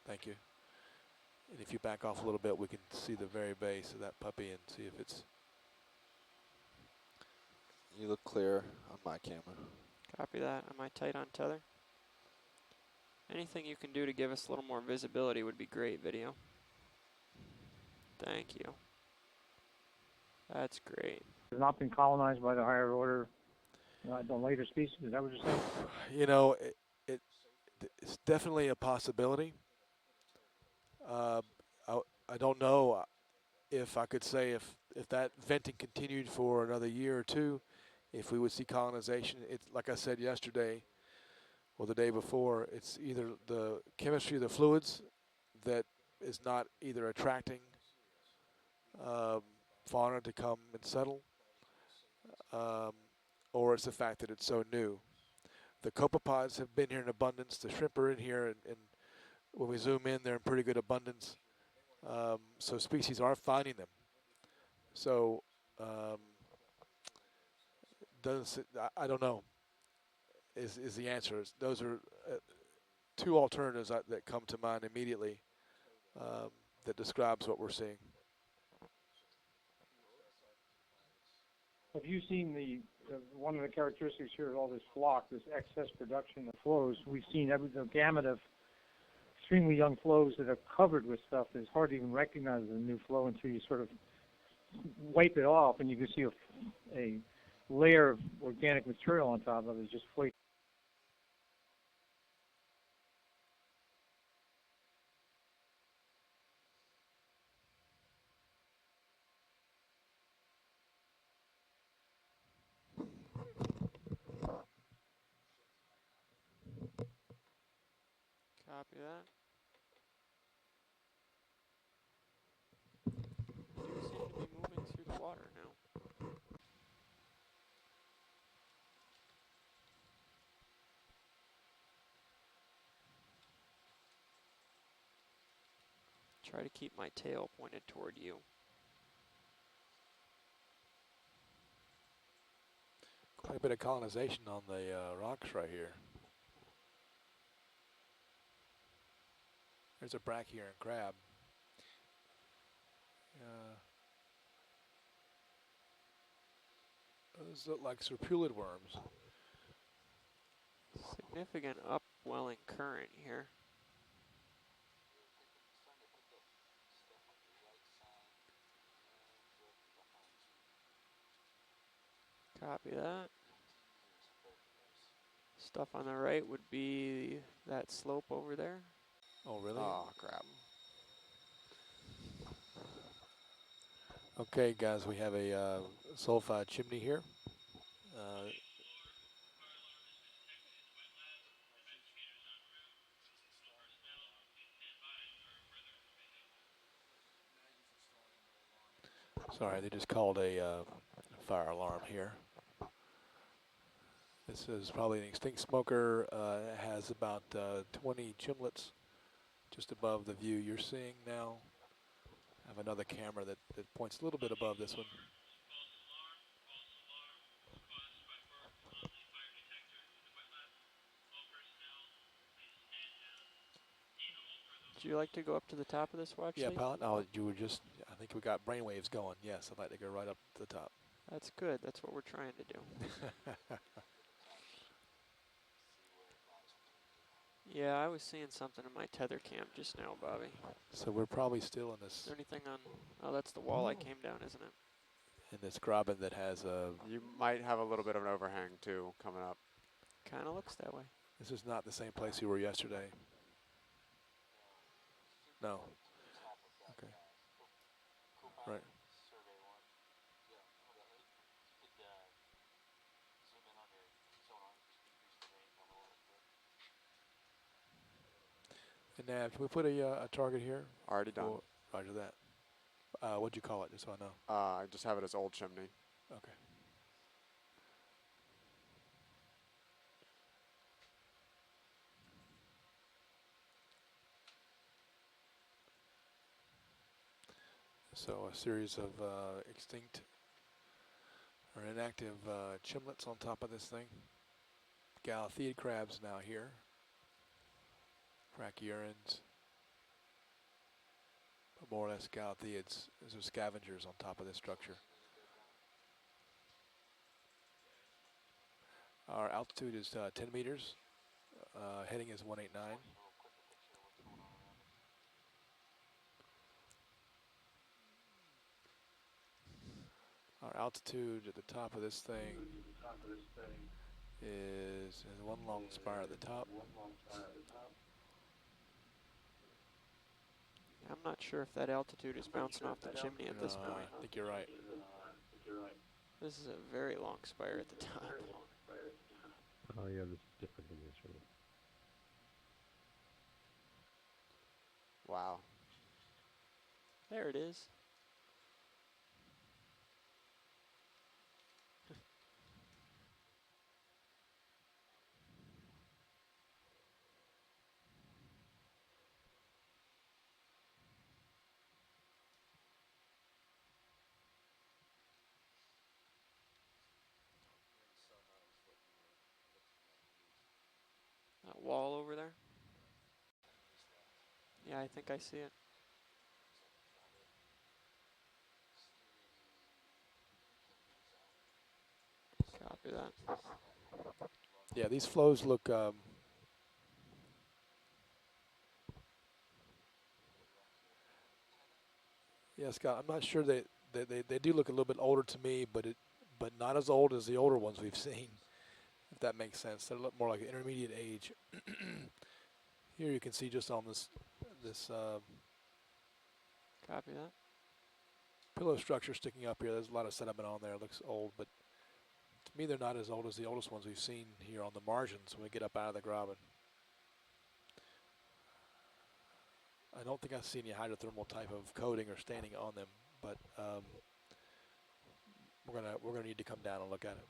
S6: Thank you. And if you back off a little bit, we can see the very base of that puppy and see if it's...
S11: You look clear on my camera.
S10: Copy that. Am I tight on tether? Anything you can do to give us a little more visibility would be great, video. Thank you. That's great.
S5: Has not been colonized by the higher order, the later species. Is that what you're saying?
S6: You know, it's definitely a possibility. I don't know if I could say if that venting continued for another year or two, if we would see colonization. It's like I said yesterday or the day before, it's either the chemistry of the fluids that is not either attracting fauna to come and settle, or it's the fact that it's so new. The copepods have been here in abundance. The shrimp are in here, and when we zoom in, they're in pretty good abundance. So species are finding them. So I don't know is the answer. Those are two alternatives that come to mind immediately that describes what we're seeing.
S5: Have you seen one of the characteristics here of all this flock, this excess production of flows? We've seen the gamut of extremely young flows that are covered with stuff that is hard to even recognize as a new flow until you sort of wipe it off and you can see a layer of organic material on top of it just flaking.
S10: Copy that. You seem to be moving through the water now. Try to keep my tail pointed toward you.
S6: Quite a bit of colonization on the rocks right here. There's a brachyuran crab. Those look like serpulid worms.
S10: Significant upwelling current here. Copy that. Stuff on the right would be that slope over there.
S6: Oh, really?
S10: Oh, crap.
S6: Okay, guys, we have a sulfide chimney here. Sorry, they just called a fire alarm here. This is probably an extinct smoker. It has about 20 chimneys just above the view you're seeing now. I have another camera that points a little bit above this one.
S10: Would you like to go up to the top of this watch?
S6: Yeah, pilot. No, you were just. I think we got brainwaves going. Yes, I'd like to go right up to the top.
S10: That's good. That's what we're trying to do. Yeah, I was seeing something in my tether cam just now, Bobby.
S6: So we're probably still in
S10: Is
S6: this.
S10: there anything on? Oh, that's the wall I came down, isn't it?
S6: In this graben that has a.
S12: You might have a little bit of an overhang too coming up.
S10: Kind of looks that way.
S6: This is not the same place we were yesterday. No. Okay. Right. And Nav, can we put a target here?
S12: Already done.
S6: Roger that. What'd you call it, just so I know?
S12: I just have it as old chimney.
S6: Okay. So a series of extinct or inactive chimneys on top of this thing. Galatheid crabs now here. Brachyurans. But more or less galatheids. Those are scavengers on top of this structure. Our altitude is 10 meters. Heading is 189. Our altitude at the top of this thing is one long spire at the top.
S10: I'm not sure if that altitude is bouncing off the chimney at this point.
S6: I think you're right.
S10: This is a very long spire at the top.
S7: Oh yeah, this is different than yesterday.
S12: Wow.
S10: There it is. That wall over there? Yeah, I think I see it. Copy that.
S6: Yeah, these flows look yeah, Scott, I'm not sure they do look a little bit older to me, but not as old as the older ones we've seen, if that makes sense. They look more like intermediate age. Here you can see just on this
S10: Copy that.
S6: pillow structure sticking up here. There's a lot of sediment on there. It looks old, but to me they're not as old as the oldest ones we've seen here on the margins when we get up out of the graben. I don't think I see any hydrothermal type of coating or staining on them, but we're gonna need to come down and look at it.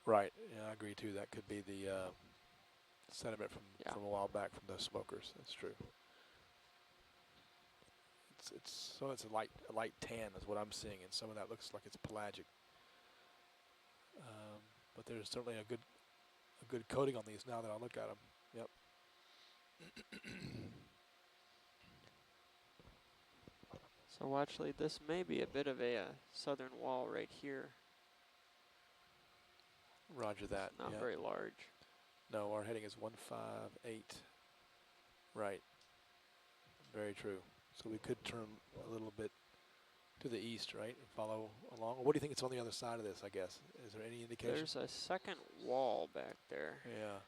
S6: Right. Yeah, I agree too. That could be the sediment from a while back from those smokers. That's true. It's a light tan is what I'm seeing, and some of that looks like it's pelagic. But there's certainly a good coating on these now that I look at them. Yep.
S10: So watch lead, this may be a bit of a southern wall right here.
S6: Roger that.
S10: Not very large.
S6: No, our heading is 158. Right. Very true. So we could turn a little bit to the east, right, and follow along. What do you think it's on the other side of this, I guess? Is there any indication?
S10: There's a second wall back there.
S6: Yeah.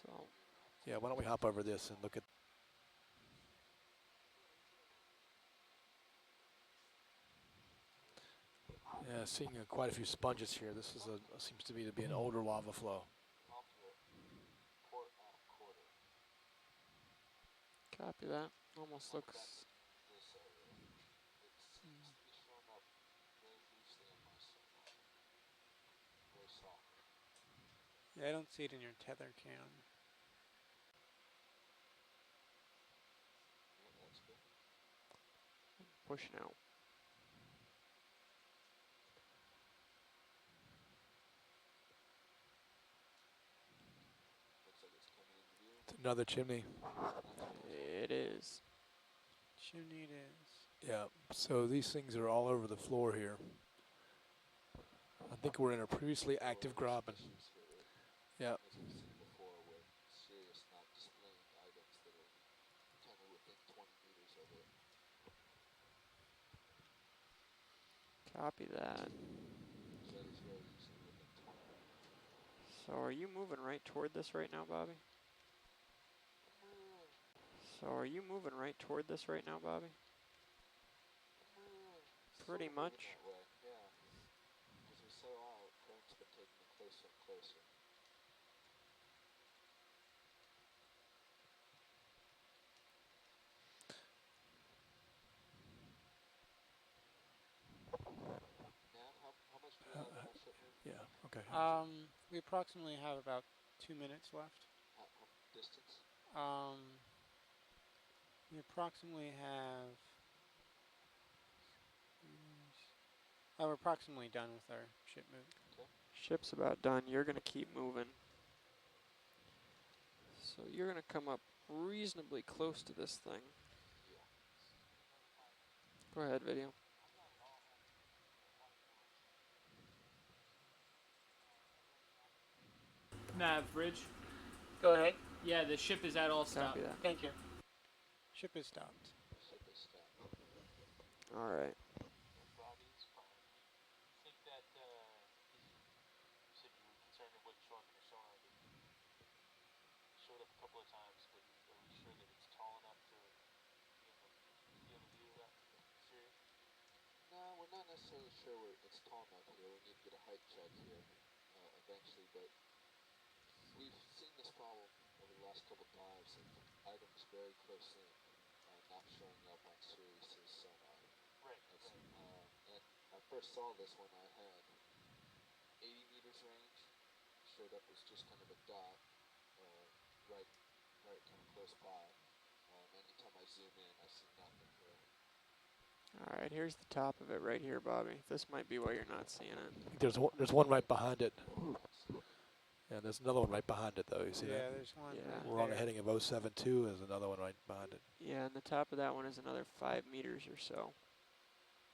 S10: So.
S6: Yeah, why don't we hop over this and look at Seeing quite a few sponges here. This is seems to be an older lava flow.
S10: Copy that. Almost looks.
S3: Yeah, I don't see it in your tether cam.
S10: Pushing out.
S6: It's another chimney.
S10: It is.
S3: Chimney it is.
S6: Yeah, so these things are all over the floor here. I think we're in a previously active graben. Yeah.
S10: Copy that. So are you moving right toward this right now, Bobby? So are you moving right toward this right now, Bobby? Pretty much.
S6: Yeah, okay.
S3: We approximately have about 2 minutes left.
S11: Distance?
S3: We approximately have. Oh, we're approximately done with our ship move.
S11: Okay.
S10: Ship's about done. You're going to keep moving. So you're going to come up reasonably close to this thing. Go ahead, video.
S13: Nav bridge.
S3: Go ahead.
S13: Yeah, the ship is at all stop.
S10: Copy that.
S3: Thank you. Ship is stopped.
S10: All right.
S11: No, we're not necessarily sure it's tall enough here. We need to get a height check here eventually, but we've seen this problem over the last couple dives of items very close in not showing up on Sirius's sonar.
S13: Right.
S11: And I first saw this when I had 80 meters range. Showed up as just kind of a dot, right kind of close by. Anytime I zoom in, I see nothing here.
S10: All right, here's the top of it right here, Bobby. This might be why you're not seeing it.
S6: There's one right behind it. Yeah, there's another one right behind it, though. You see that?
S3: Yeah, there's one.
S10: Yeah.
S3: Right
S6: We're on a
S3: there.
S6: heading of 072. There's another one right behind it.
S10: Yeah, and the top of that one is another 5 meters or so.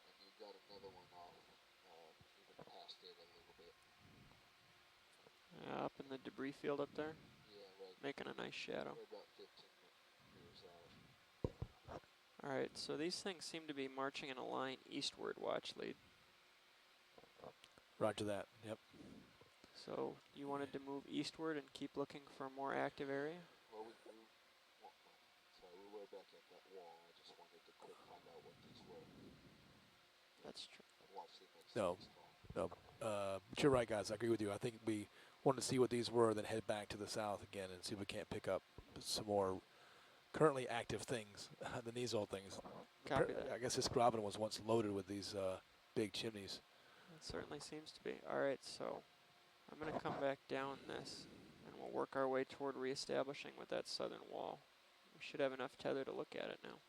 S11: And you got another one off, even past it a little bit.
S10: Up in the debris field up there.
S11: Yeah, right.
S10: Making a nice shadow.
S11: We're about 15 meters out.
S10: All right, so these things seem to be marching in a line eastward, watch lead.
S6: Roger that. Yep.
S10: So you wanted to move eastward and keep looking for a more active area?
S11: Well, sorry, we were back at that wall. I just wanted to quick find out what these were.
S10: That's true.
S11: Watch the next
S6: No.
S11: call.
S6: No. But you're right, guys. I agree with you. I think we wanted to see what these were, then head back to the south again and see if we can't pick up some more currently active things than these old things.
S10: Copy that.
S6: I guess this graben was once loaded with these big chimneys.
S10: It certainly seems to be. All right, so I'm going to come back down this, and we'll work our way toward reestablishing with that southern wall. We should have enough tether to look at it now.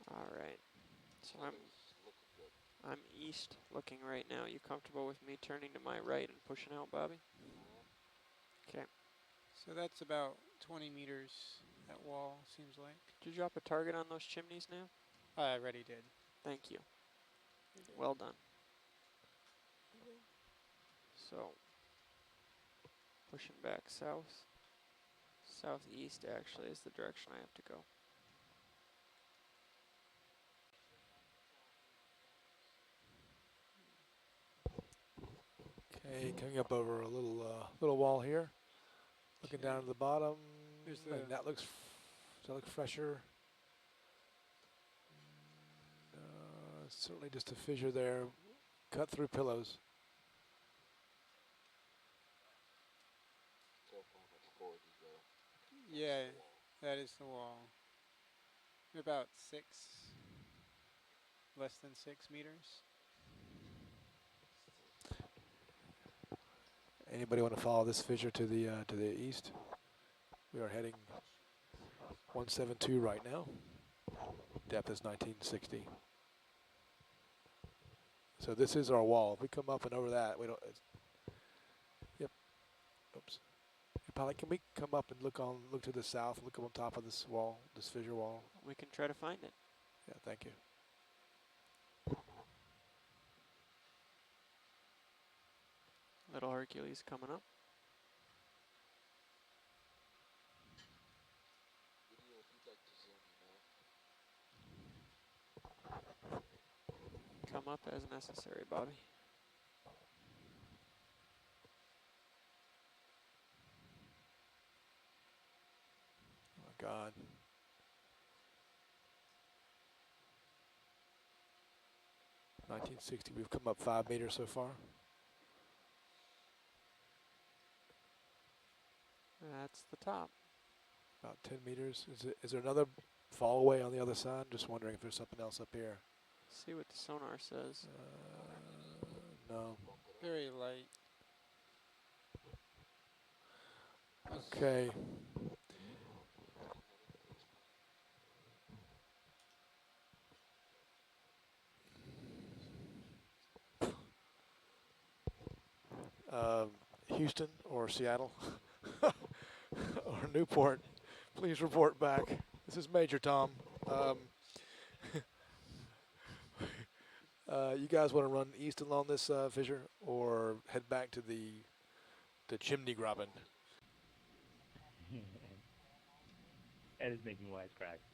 S10: All right, so I'm east looking right now. You comfortable with me turning to my right and pushing out, Bobby? Okay.
S3: So that's about 20 meters, that wall, seems like.
S10: Did you drop a target on those chimneys now?
S3: I already did.
S10: Thank you. Well done. So, pushing back south. Southeast, actually, is the direction I have to go.
S6: Okay, coming up over a little wall here. Looking down to the bottom.
S3: Here's
S6: And
S3: the-
S6: that looks does that look fresher? Certainly just a fissure there. Cut through pillows.
S14: Yeah, that is the wall. About less than 6 meters.
S6: Anybody want to follow this fissure to the east? We are heading 172 right now. Depth is 1960. So this is our wall. If we come up and over that, we don't. Yep. Oops. Hey, pilot, can we come up and look to the south, look up on top of this wall, this fissure wall?
S10: We can try to find it.
S6: Yeah, thank you.
S10: Little Hercules coming up. Come up as necessary, Bobby.
S6: Oh my God. $1960. We've come up 5 meters so far.
S10: That's the top.
S6: About 10 meters. Is there another fall away on the other side? Just wondering if there's something else up here.
S10: See what the sonar says.
S6: No.
S14: Very light.
S6: Okay. Houston or Seattle or Newport, please report back. This is Major Tom. You guys want to run east along this fissure or head back to the chimney graben?
S15: Ed is making wisecracks.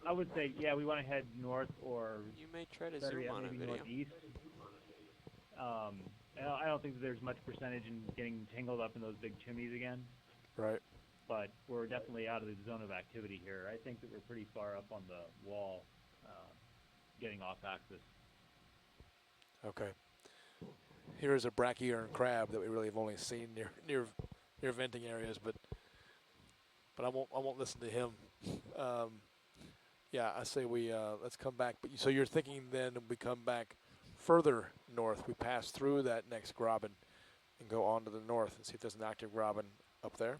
S15: I would say, yeah, we want to head north or
S10: You may try to
S15: better
S10: zoom
S15: yet,
S10: on a
S15: maybe
S10: video.
S15: northeast. I don't think that there's much percentage in getting tangled up in those big chimneys again.
S6: Right.
S15: But we're definitely out of the zone of activity here. I think that we're pretty far up on the wall, getting off axis.
S6: Okay. Here is a brachyurn crab that we really have only seen near venting areas, but I won't listen to him. Yeah, I say we let's come back. But so you're thinking then we come back further north. We pass through that next graben and go on to the north and see if there's an active graben up there.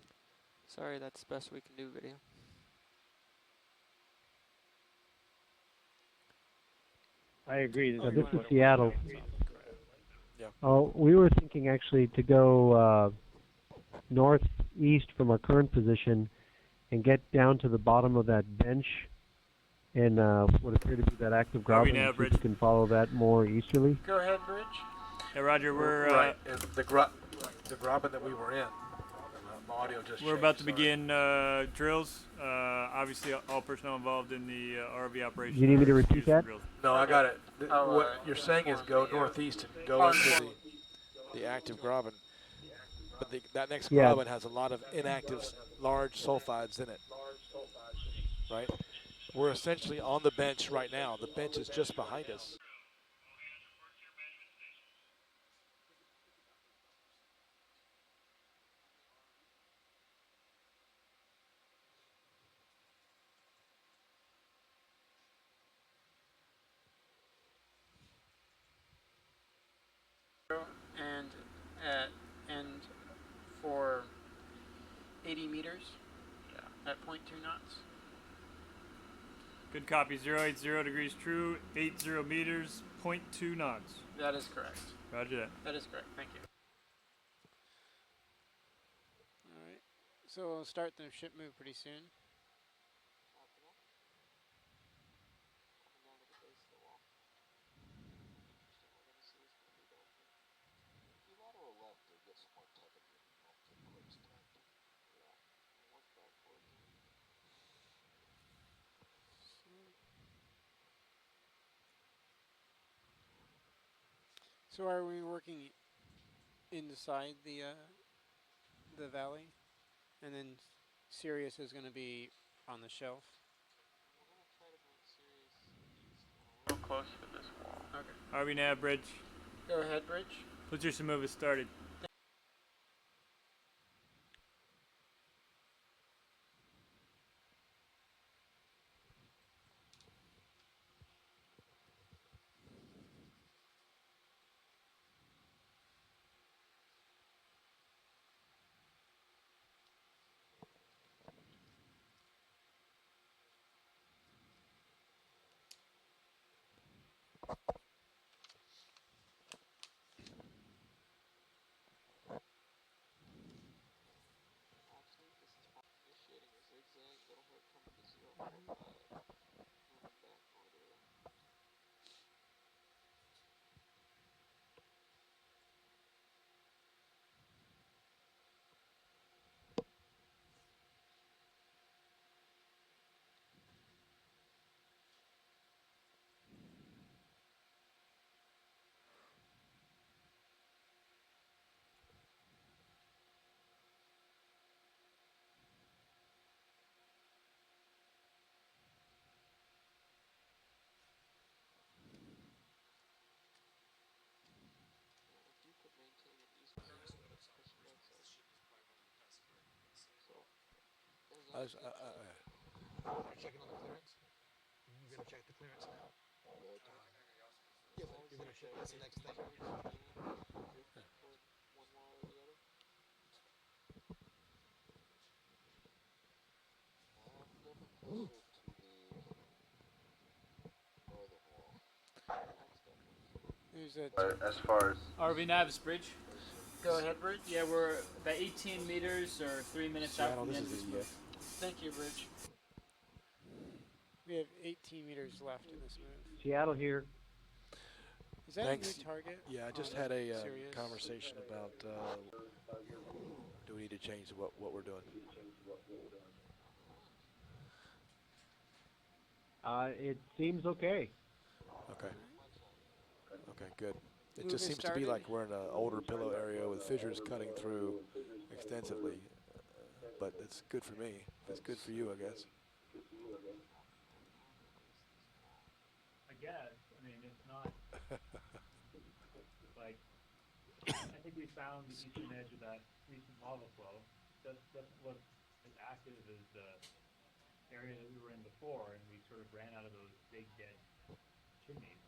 S10: Sorry, that's the best we can do, video.
S5: I agree.
S14: Oh,
S5: This
S14: you
S5: is
S14: wanna-
S5: Seattle.
S6: Yeah.
S5: Oh, we were thinking actually to go northeast from our current position and get down to the bottom of that bench and what appear to be that active
S4: Are we
S5: graben.
S4: now,
S5: and see if
S4: Bridge?
S5: we can follow that more easterly.
S14: Go ahead, Bridge.
S4: Yeah, Roger, we're
S6: right. And the graben that we were in. My audio just.
S4: we're about to begin drills. Obviously, all personnel involved in the RV operation.
S5: You need me to
S4: are
S5: repeat
S4: excused from
S5: that?
S4: drills.
S6: No, I got it.
S14: Oh,
S6: What you're saying is go northeast and go into the active graben. But that next
S5: Yeah.
S6: graben has a lot of inactive large sulfides in it. Right? We're essentially on the bench right now. The bench is just behind us.
S14: And for 80 meters at 0.2 knots.
S4: Good copy. 080 degrees true, 80 meters, 0.2 knots.
S14: That is correct.
S4: Roger that.
S14: That is correct. Thank you. All right. So we'll start the ship move pretty soon. So are we working inside the valley, and then Sirius is going to be on the shelf?
S4: Real close to this wall. Okay. RV nav bridge.
S14: Go ahead, Bridge.
S4: Position move has started.
S6: Checking on the clearance? You're going to check the clearance now? Yeah, but you're going to check. That's the next thing.
S14: There's a
S1: As far as
S13: RV Nav's bridge.
S14: Go ahead, Bridge.
S13: Yeah, we're about 18 meters or 3 minutes out
S6: Seattle,
S13: from the
S6: this
S13: end of
S6: is
S13: this
S6: the
S13: move.
S14: Thank you, Bridge. We have 18 meters left in this move.
S5: Seattle here.
S14: Is that
S6: Thanks.
S14: a new target?
S6: Yeah, I just
S14: on
S6: had a
S14: Sirius?
S6: conversation about do we need to change what we're doing?
S5: It seems okay.
S6: Okay. Okay, good. It
S14: Move
S6: just
S14: is
S6: seems to be
S14: started.
S6: like we're in an older pillow area with fissures cutting through extensively, but it's good for me. It's good for you, I guess.
S15: I guess. I mean, it's not like I think we found the eastern edge of that recent lava flow. Doesn't look as active as the area that we were in before, and we sort of ran out of those big dead chimneys.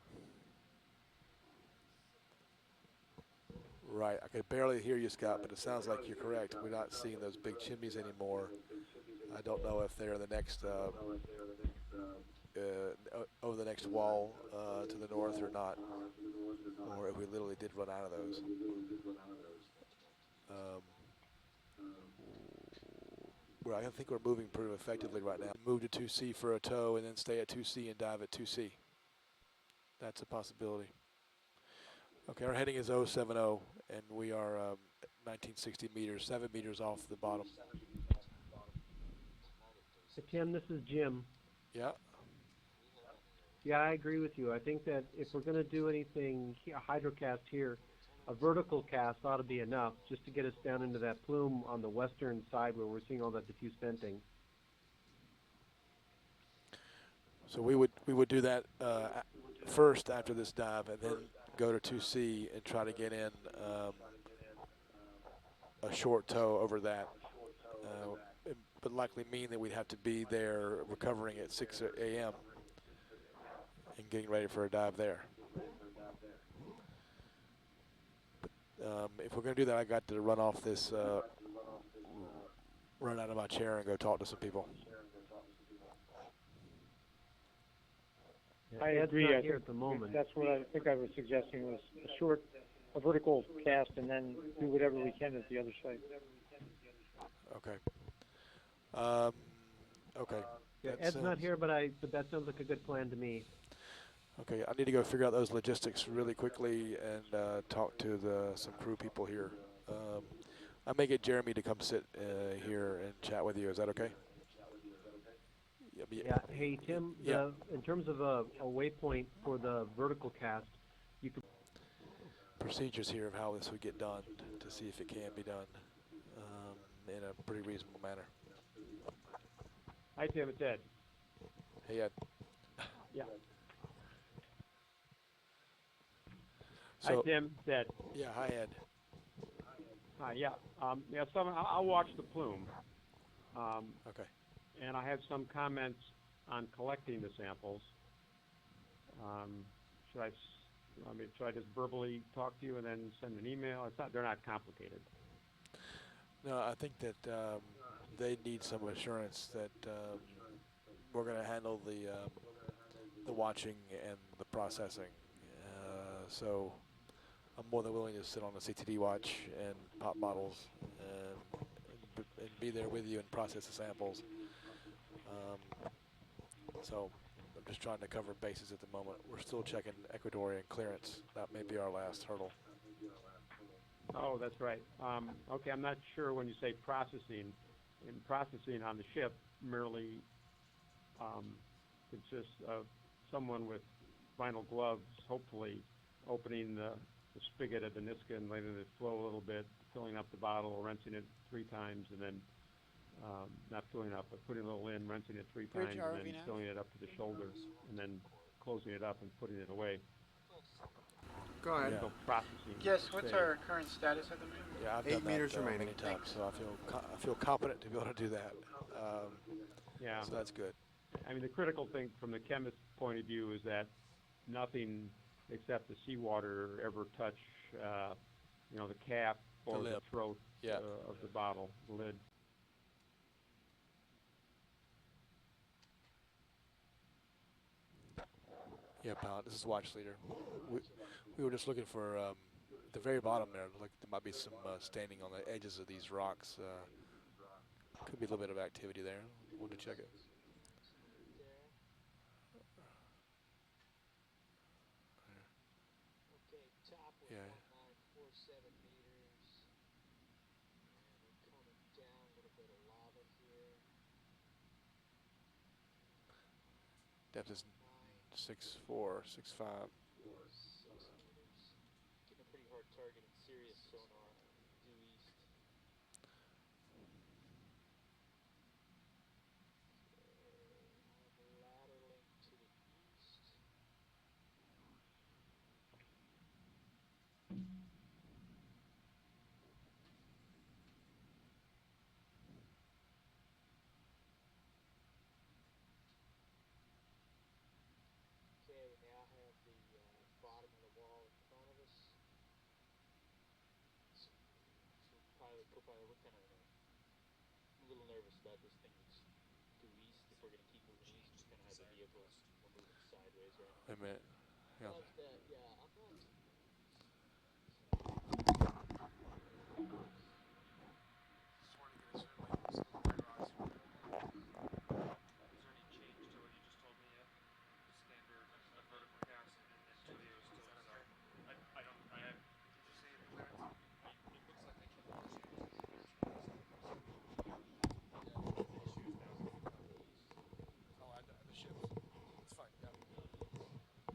S6: Right. I could barely hear you, Scott, but it sounds like you're correct. We're not seeing those big chimneys anymore. I don't know if they're the next over the next wall to the north or not, or if we literally did run out of those. I think we're moving pretty effectively right now. Move to 2C for a tow and then stay at 2C and dive at 2C. That's a possibility. Okay, our heading is 070, and we are 1960 meters, 7 meters off the bottom.
S5: Hey, Tim, this is Jim.
S6: Yeah.
S5: Yeah, I agree with you. I think that if we're going to do anything, a hydrocast here, a vertical cast ought to be enough just to get us down into that plume on the western side where we're seeing all that diffuse venting.
S6: So we would do that first after this dive, and then go to 2C and try to get in a short tow over that. It would likely mean that we'd have to be there recovering at 6 a.m. and getting ready for a dive there. If we're going to do that, I got to run off this, run out of my chair and go talk to some people.
S5: I agree. I think at the moment. That's what I think I was suggesting was a vertical cast, and then do whatever we can at the other side.
S6: Okay. Okay.
S5: Yeah, Ed's not here, but that sounds like a good plan to me.
S6: Okay, I need to go figure out those logistics really quickly and talk to some crew people here. I may get Jeremy to come sit here and chat with you. Is that okay?
S5: Yeah. Hey, Tim, in terms of a waypoint for the vertical cast, you could
S6: procedures here of how this would get done to see if it can be done in a pretty reasonable manner.
S16: Hi, Tim. It's Ed.
S6: Hey, Ed.
S16: Yeah.
S6: So,
S16: hi, Tim. It's Ed.
S6: Yeah, hi, Ed.
S16: Hi, yeah. Yeah, I'll watch the plume.
S6: Okay.
S16: And I have some comments on collecting the samples. Should I just verbally talk to you and then send an email? They're not complicated.
S6: No, I think that they need some assurance that we're going to handle the watching and the processing. So I'm more than willing to sit on a CTD watch and pop bottles and be there with you and process the samples. So I'm just trying to cover bases at the moment. We're still checking Ecuadorian clearance. That may be our last hurdle.
S16: Oh, that's right. Okay, I'm not sure when you say processing. In processing on the ship merely consists of someone with vinyl gloves, hopefully opening the spigot at the Niska and letting it flow a little bit, filling up the bottle, rinsing it 3 times, and then not filling up, but putting a little in, rinsing it 3 times, and then filling it up to the shoulder, and then closing it up and putting it away.
S12: Go ahead.
S16: So processing.
S14: Yes, what's our current status at the moment?
S6: Yeah, I've
S12: 8
S6: done
S12: meters
S6: that
S12: remaining.
S6: many times, so I feel competent to be able to do that.
S16: Yeah.
S6: So that's good.
S16: I mean, the critical thing from the chemist's point of view is that nothing except the seawater ever touch, the cap or the throat of the bottle, the lid.
S6: Yeah, Pilot, this is Watch Leader. We were just looking for the very bottom there. Like there might be some staining on the edges of these rocks. Could be a little bit of activity there. Wanted to check it. Yeah. Depth is 6'4", 6'5".
S13: Getting a pretty hard target in Sirius sonar, due east. Ladder link to the east. Okay, we now have the bottom of the wall in front of us. So co-pilot, we're kind of a little nervous about this thing that's due east. If we're going to keep moving east, we kind of have the vehicle, we're moving sideways right now.
S6: Wait a minute. Yeah.
S13: Yeah, I'm not.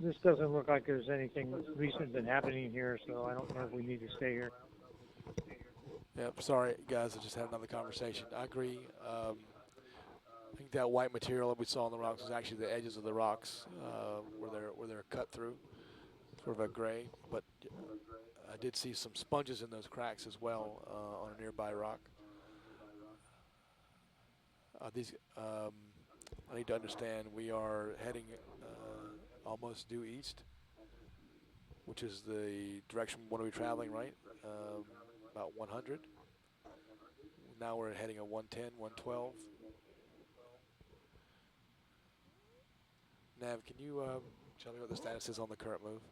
S5: This doesn't look like there's anything recent been happening here, so I don't know if we need to stay here.
S6: Yep, sorry guys, I just had another conversation. I agree. I think that white material that we saw on the rocks was actually the edges of the rocks where they're cut through, sort of a gray. But I did see some sponges in those cracks as well on a nearby rock. I need to understand we are heading almost due east, which is the direction we want to be traveling, right? About 100. Now we're heading at 110, 112. Nav, can you tell me what the status is on the current move?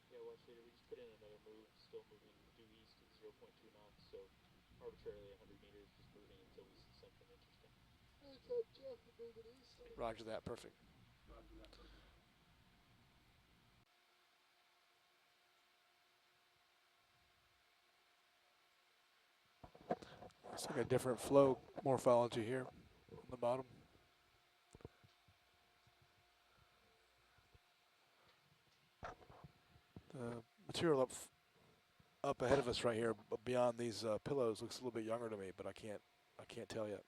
S13: Yeah, watch later. We just put in another move, still moving due east at 0.2 knots, so arbitrarily 100 meters, just moving until we see something interesting. What's up, Jeff? We're moving east.
S6: Roger that, perfect. It's like a different flow morphology here on the bottom. Material up ahead of us right here, but beyond these pillows, looks a little bit younger to me, but I can't tell yet.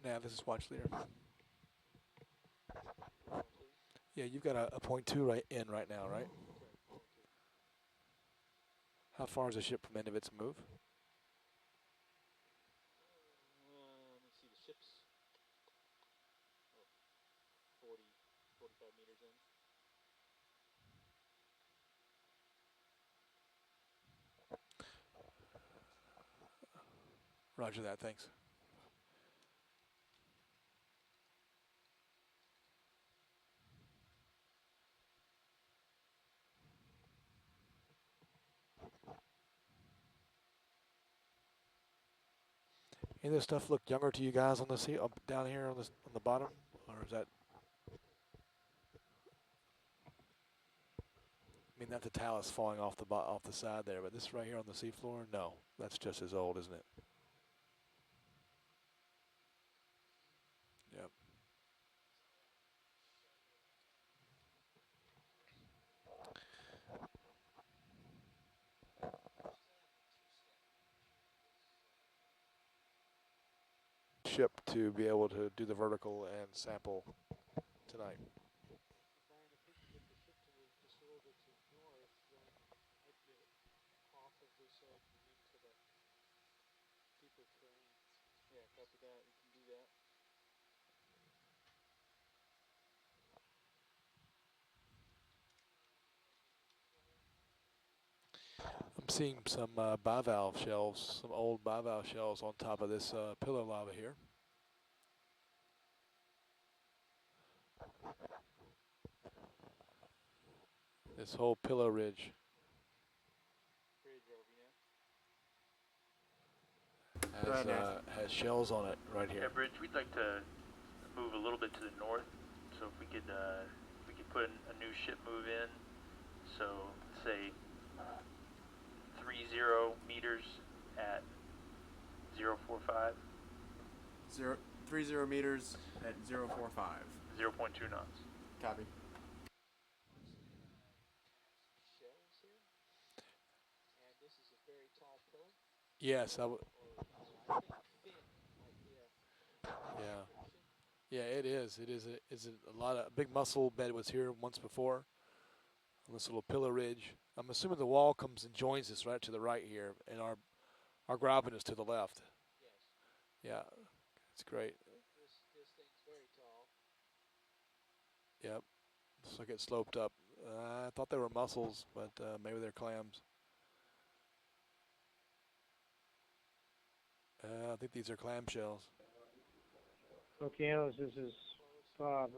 S6: Now this is watch leader. Yeah, you've got a .2 right in right now, right? How far is the ship from end of its move?
S13: Let me see the ships. Oh, 40, 45 meters in.
S6: Roger that, thanks. Any of this stuff look younger to you guys on the sea up down here on the bottom, or is that? I mean, not the talus falling off the side there, but this right here on the seafloor, no, that's just as old, isn't it? Yep. Ship to be able to do the vertical and sample tonight.
S13: Brian, if we can get the ship to move just a little bit to the north, then I'd get off of this edge and into the deeper terrain. Yeah, copy that. We can do that.
S6: I'm seeing some bivalve shells, some old bivalve shells on top of this pillar lava here. This whole pillow ridge has shells on it right here.
S13: Yeah, Bridge, we'd like to move a little bit to the north. So if we could put a new ship move in. So say 30 meters at 045.
S17: 30 meters at 045.
S13: 0.2 knots.
S17: Copy.
S13: Shells here, and this is a very tall pillar.
S6: Yes, I would.
S13: I think thin might be a
S6: Yeah, yeah, it is. It is. A lot of big mussel bed was here once before. On this little pillar ridge. I'm assuming the wall comes and joins us right to the right here, and our graben is to the left.
S13: Yes.
S6: Yeah, it's great.
S13: This thing's very tall.
S6: Yep, looks like it sloped up. I thought they were mussels, but maybe they're clams. I think these are clam shells.
S5: Okeanos, this is Bob.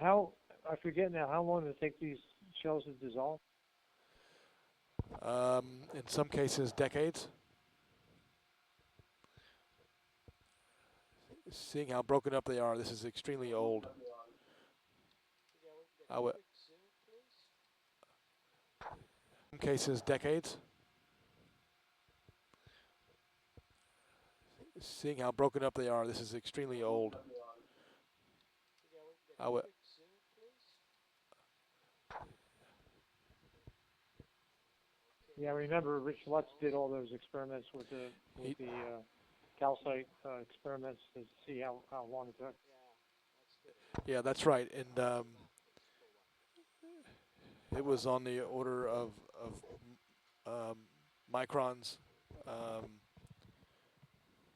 S5: I forget now, how long does it take these shells to dissolve?
S6: In some cases, decades. Seeing how broken up they are, this is extremely old. I would. In some cases, decades. Seeing how broken up they are, this is extremely old. I would.
S5: Yeah, I remember Rich Lutz did all those experiments with the calcite experiments to see how long it took.
S6: Yeah, that's right, and it was on the order of microns,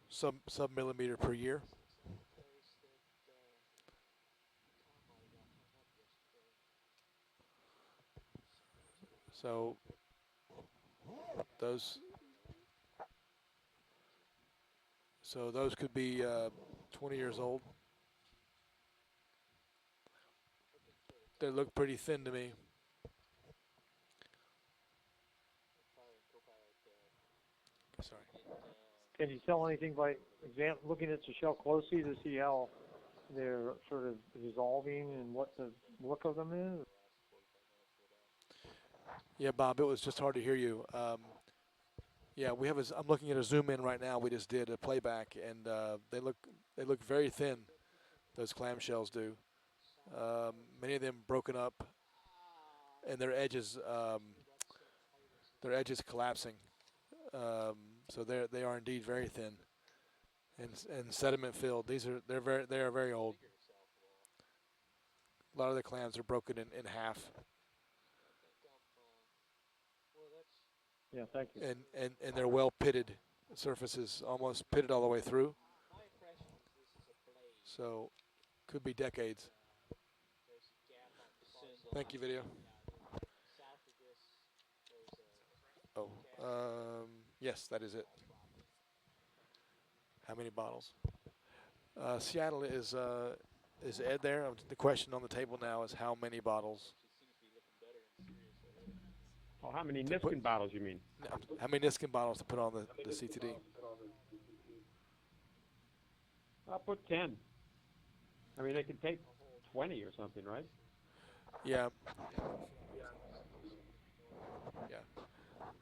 S6: sub-millimeter per year. So those could be 20 years old. They look pretty thin to me. Sorry.
S5: Can you tell anything by looking at the shell closely to see how they're sort of dissolving and what the look of them is?
S6: Yeah, Bob, it was just hard to hear you. Yeah, we have. I'm looking at a zoom in right now. We just did a playback, and they look very thin. Those clamshells do. Many of them broken up, and their edges collapsing. So they are indeed very thin, and sediment filled. They are very old. A lot of the clams are broken in half.
S5: Yeah, thank you.
S6: And they're well pitted surfaces, almost pitted all the way through. So could be decades. Thank you, video. Oh, yes, that is it. How many bottles? Seattle is Ed there? The question on the table now is how many bottles?
S16: Oh, how many Niskin bottles you mean?
S6: How many Niskin bottles to put on the CTD?
S16: I'll put 10. I mean, they can take 20 or something, right?
S6: Yeah. Yeah.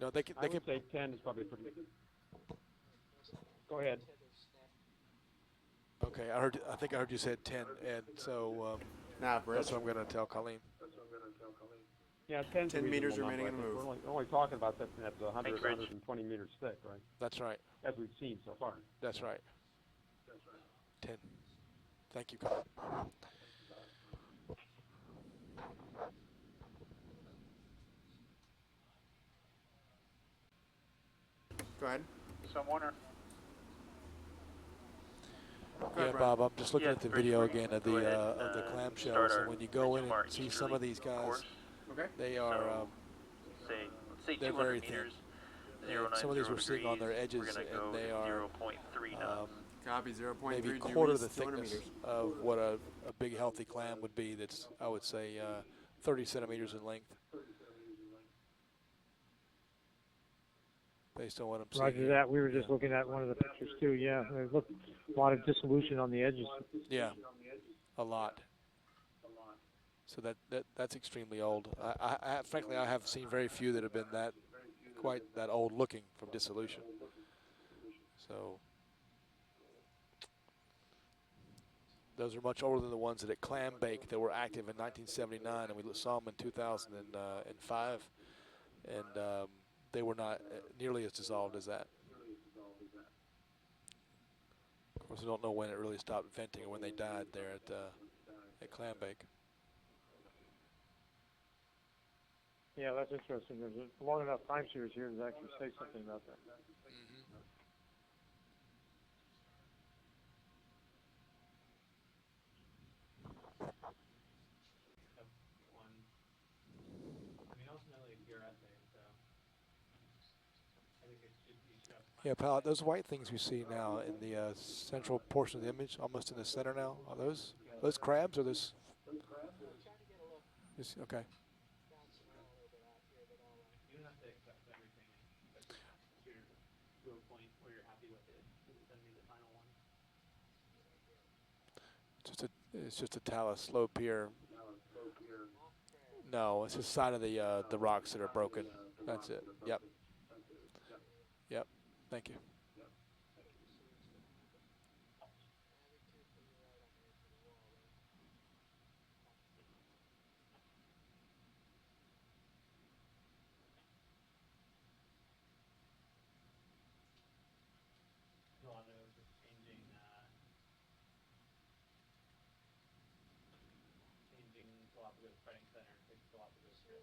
S6: No, they can.
S16: I would say 10 is probably pretty. Go ahead.
S6: Okay, I think I heard you said 10, and so that's what I'm going to tell Colleen.
S16: Yeah, 10
S17: meters remaining in the move.
S16: We're only talking about something that's 100, 120 meters thick, right?
S6: That's right.
S16: As we've seen so far.
S6: That's right. 10. Thank you, Colleen.
S17: Go ahead.
S6: Yeah, Bob, I'm just looking at the video again of the clamshells, and when you go in and see some of these guys, they are they're very thin. And some of these we're seeing on their edges, and they are
S17: Copy, 0.3
S6: maybe a quarter the thickness of what a big healthy clam would be. That's, I would say, 30 centimeters in length. Based on what I'm seeing.
S5: Roger that. We were just looking at one of the pictures too. Yeah, there's a lot of dissolution on the edges.
S6: Yeah, a lot. So that's extremely old. Frankly, I have seen very few that have been quite that old looking from dissolution. So those are much older than the ones that at Clam Bake that were active in 1979, and we saw them in 2005, and they were not nearly as dissolved as that. Of course, we don't know when it really stopped venting or when they died there at Clam Bake.
S5: Yeah, that's interesting. There's a long enough time series here to actually say something about that.
S6: Yeah, pal, those white things we see now in the central portion of the image, almost in the center now, are those crabs or this? Okay.
S15: You don't have to accept everything, but you're to a point where you're happy with it. Send me the final one.
S6: It's just a talus slope here. No, it's the side of the rocks that are broken. That's it. Yep. Yep. Thank you.
S15: Galapagos Fighting Center, takes Galapagos trip.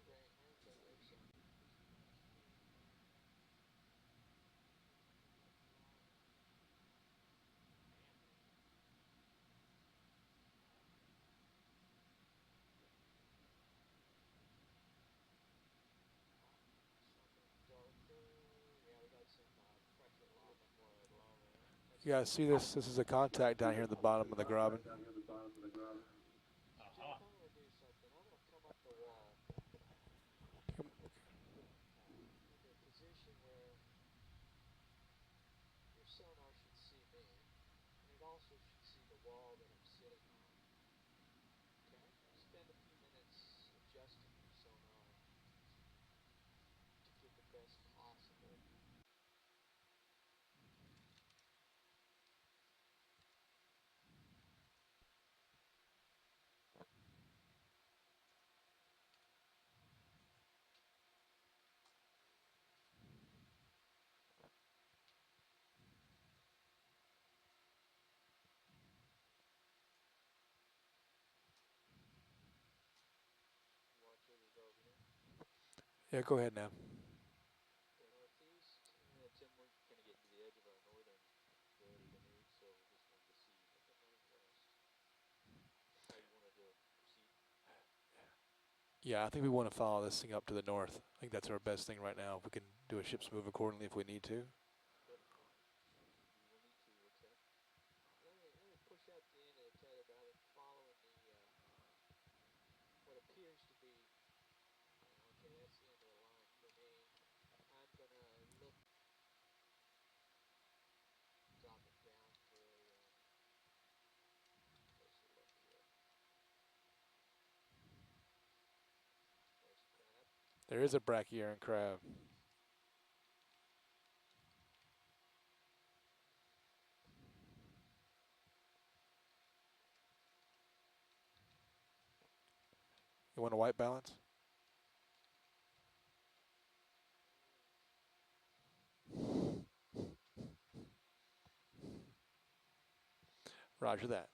S6: You guys see this? This is a contact down here at the bottom of the graben. Yeah, go ahead now.
S13: The northeast. Tim, we're going to get to the edge of our northern ability to move, so we just wanted to see what the northwest. How you wanted to proceed.
S6: Yeah, I think we want to follow this thing up to the north. I think that's our best thing right now. If we can do a ship's move accordingly if we need to.
S13: You will need to accept. Let me push out the end of the tether, but I've been following the what appears to be. Okay, that's the end of the line for me. I'm gonna look, drop it down for a closer look here. There's crab.
S6: There is a brachyarian crab. You want a white balance? Roger that.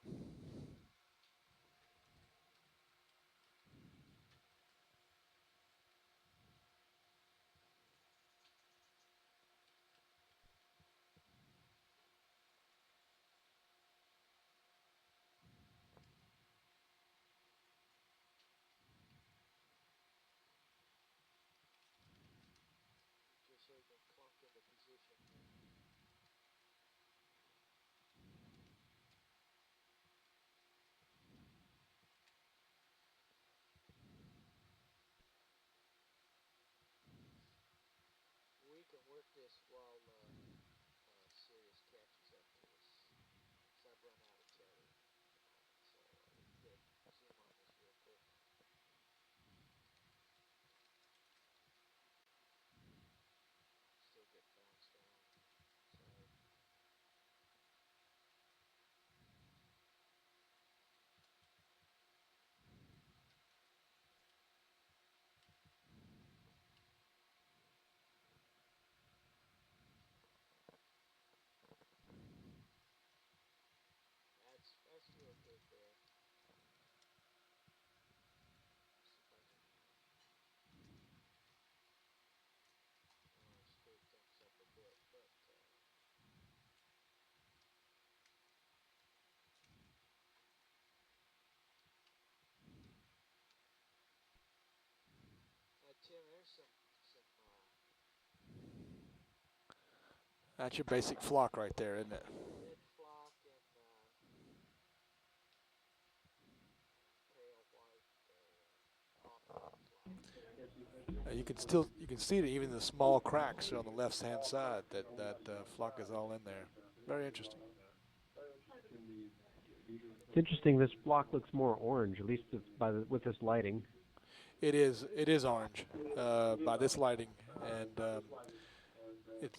S13: Just so you can clunk into position here. We can work this while Sirius catches up to us. So I've run out of tether at the moment, so we can get a zoom on this real quick. Still get bounced around. Sorry. That's real good there. See if I can screw things up a bit, but Tim, there's some
S6: That's your basic flock right there, isn't it?
S13: red flock and pale white off-white flock.
S6: You can see that even the small cracks on the left hand side that flock is all in there. Very interesting.
S7: It's interesting. This block looks more orange, at least with this lighting.
S6: It is orange by this lighting, and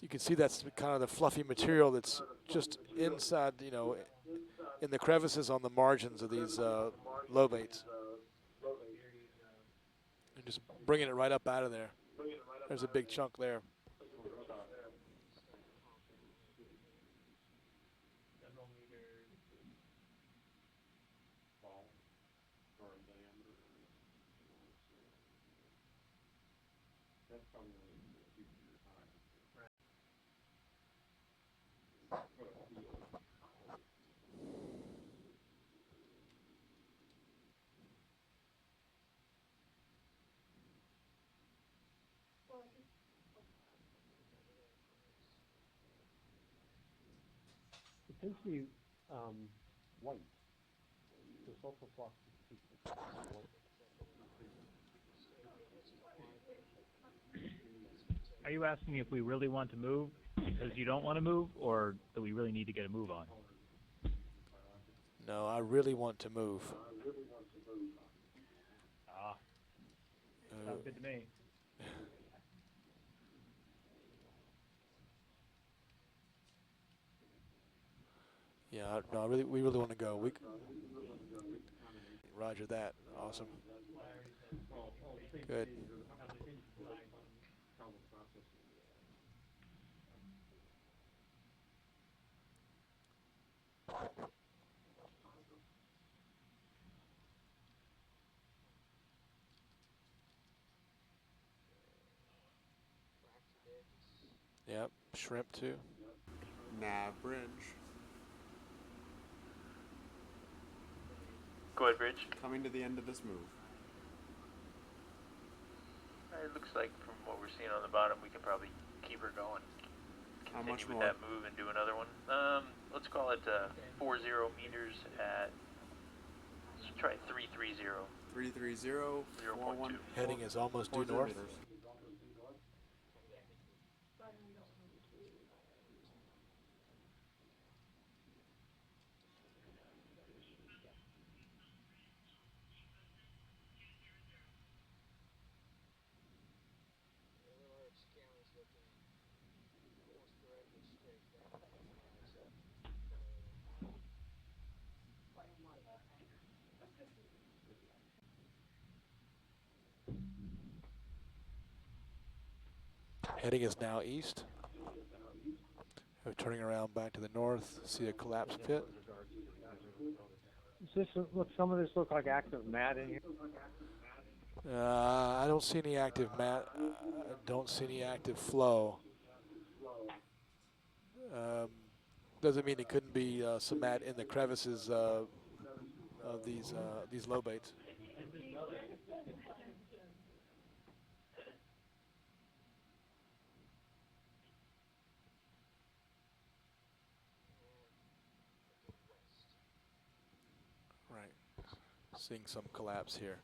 S6: you can see that's kind of the fluffy material that's just inside, in the crevices on the margins of these lobates. And just bringing it right up out of there. There's a big chunk there.
S7: It tends to be white. The sulfur flock is white.
S15: Are you asking if we really want to move because you don't want to move, or that we really need to get a move on?
S6: No, I really want to move.
S15: Sounds good to me.
S6: Yeah, no, we really want to go. Roger that. Awesome. Good. Yep, shrimp too.
S17: Nav Bridge.
S13: Go ahead, Bridge.
S17: Coming to the end of this move.
S13: It looks like from what we're seeing on the bottom, we can probably keep her going.
S17: How much
S13: Continue with
S17: more?
S13: that move and do another one. Let's call it 40 meters at, let's try 330.
S17: 330, 41.
S6: Heading is almost due
S17: 40
S6: north.
S17: meters.
S6: Heading is now east. We're turning around back to the north. See a collapse pit.
S5: Does this look? Some of this look like active mat in here.
S6: I don't see any active mat. I don't see any active flow. Doesn't mean it couldn't be some mat in the crevices of these lobates. Right, seeing some collapse here.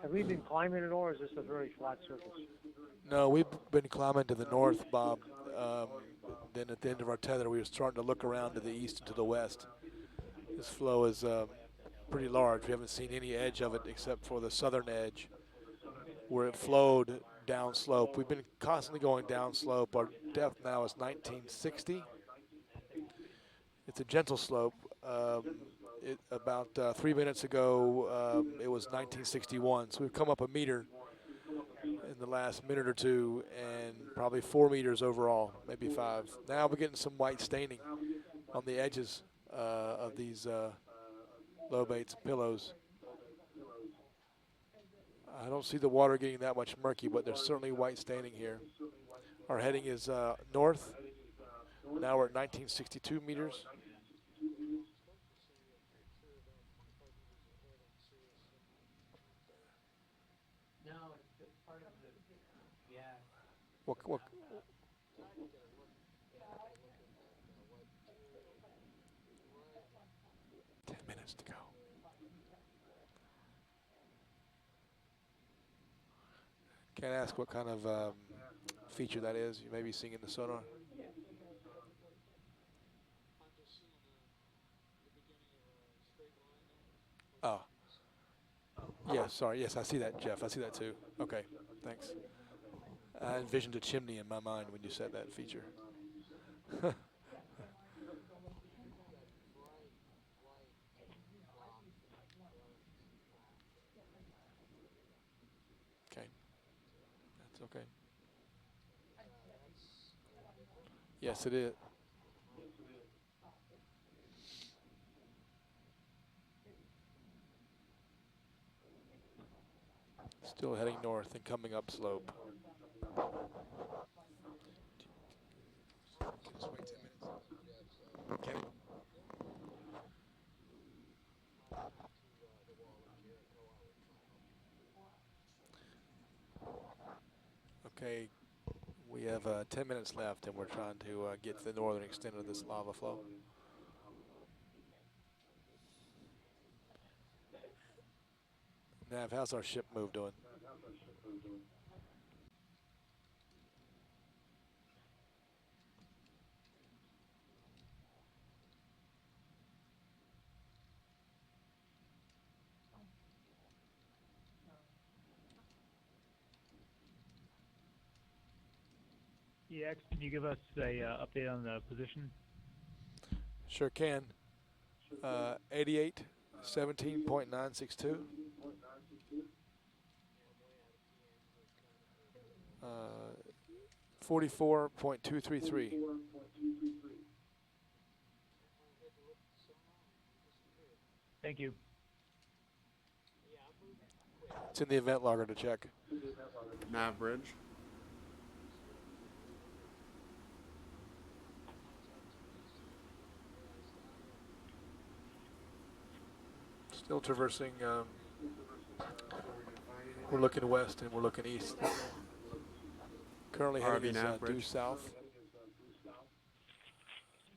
S5: Have we been climbing it, or is this a very flat surface?
S6: No, we've been climbing to the north, Bob. Then at the end of our tether, we were starting to look around to the east and to the west. This flow is pretty large. We haven't seen any edge of it except for the southern edge where it flowed down slope. We've been constantly going down slope. Our depth now is 1960. It's a gentle slope. About 3 minutes ago, it was 1961. So we've come up a meter in the last minute or two, and probably 4 meters overall, maybe 5. Now we're getting some white staining on the edges of these lobates and pillows. I don't see the water getting that much murky, but there's certainly white staining here. Our heading is north. Now we're at 1962 meters.
S7: No, it's part of the, yeah.
S6: What 10 minutes to go. Can't ask what kind of feature that is you may be seeing in the sonar. Oh. Yeah, sorry. Yes, I see that, Jeff. I see that too. Okay, thanks. I envisioned a chimney in my mind when you said that feature. Okay, that's okay. Yes, it is. Still heading north and coming up slope. Okay. Okay, we have 10 minutes left, and we're trying to get to the northern extent of this lava flow. Nav, how's our ship move doing?
S15: EX, can you give us a update on the position?
S6: Sure can. 88, 17.962. 44.233.
S15: Thank you.
S6: It's in the event logger to check.
S17: Nav bridge.
S6: Still traversing. We're looking west and we're looking east. Currently heading is
S17: nav
S6: due
S17: bridge.
S6: south.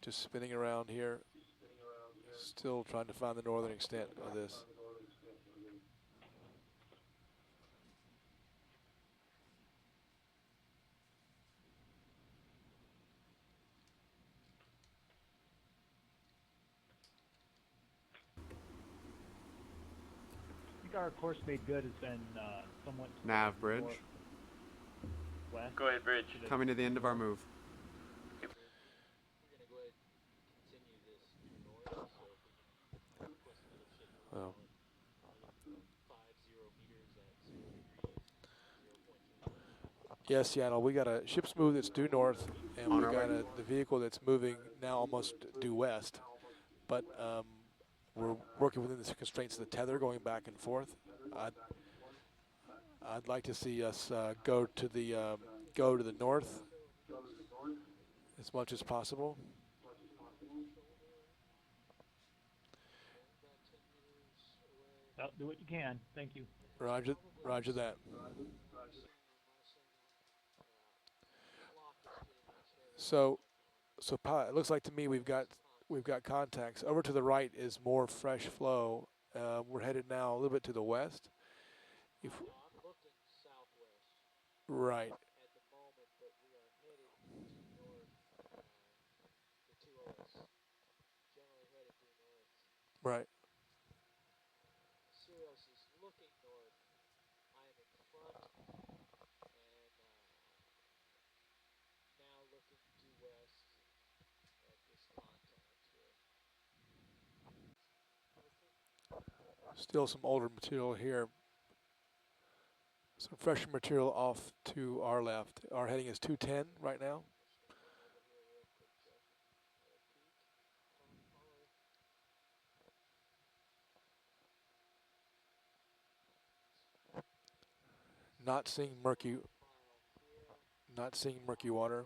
S6: Just spinning around here. Still trying to find the northern extent of this.
S15: I think our course made good has been somewhat
S17: Nav bridge.
S15: west.
S13: Go ahead, bridge.
S17: Coming to the end of our move.
S13: We're going to go ahead and continue this due north, so if we can request another ship move
S6: Oh.
S13: another 50 meters at 0 degrees, 0.2.
S6: Yeah, Seattle, we got a ship's move that's due north, and
S17: On
S6: we
S17: our
S6: got
S17: way.
S6: the vehicle that's moving now almost due west. But we're working within the constraints of the tether, going back and forth. I'd like to see us go to the north as much as possible.
S15: Well, do what you can. Thank you.
S6: Roger that. So pilot, it looks like to me we've got contacts. Over to the right is more fresh flow. We're headed now a little bit to the west.
S13: I'm looking southwest
S6: Right.
S13: at the moment, but we are headed due north, the 2OS. Generally headed due north.
S6: Right.
S13: Sirius is looking north. I am in front, and now looking due west at this contact here.
S6: Still some older material here. Some fresher material off to our left. Our heading is 210 right now. Not seeing murky water.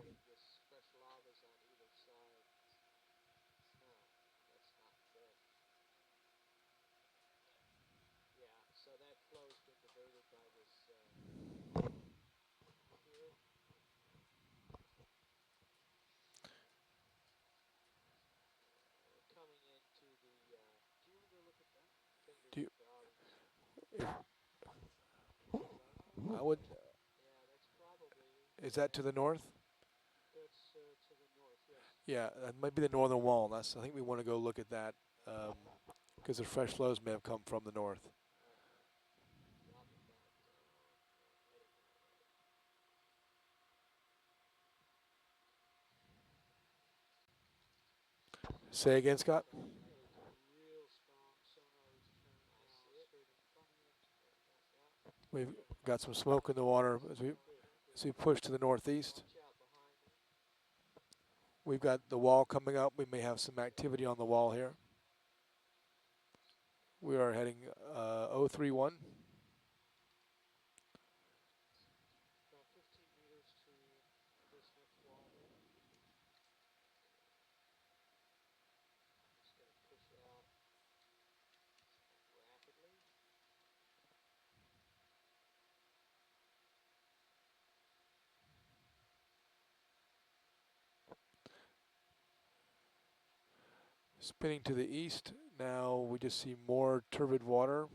S13: Fresh lavas on either side. No, that's not correct. Yeah, so that flow's been diverted by this here. We're coming into the, do you want to go look at that? Fingers
S6: I would.
S13: Yeah, that's probably.
S6: Is that to the north?
S13: That's to the north, yes.
S6: Yeah, that might be the northern wall. I think we want to go look at that because the fresh flows may have come from the north. Say again, Scott. We've got some smoke in the water as we push to the northeast. We've got the wall coming up. We may have some activity on the wall here. We are heading 031.
S13: About 15 meters to this next wall here. Just going to push out rapidly.
S6: Spinning to the east. Now we just see more turbid water.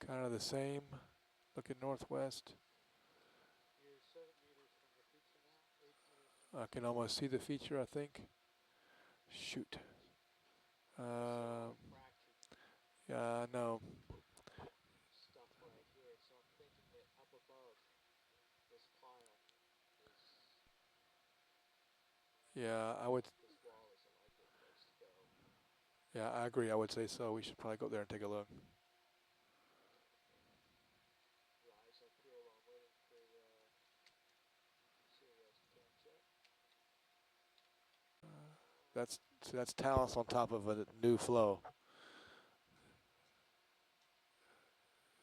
S6: Kind of the same. Looking northwest.
S13: You're 7 meters from the feature now, 8 meters.
S6: I can almost see the feature, I think. Shoot. Yeah, no.
S13: Stuff right here, so I'm thinking that up above this pile is.
S6: Yeah, I would.
S13: This wall is a likely place to go.
S6: Yeah, I agree. I would say so. We should probably go there and take a look. That's talus on top of a new flow.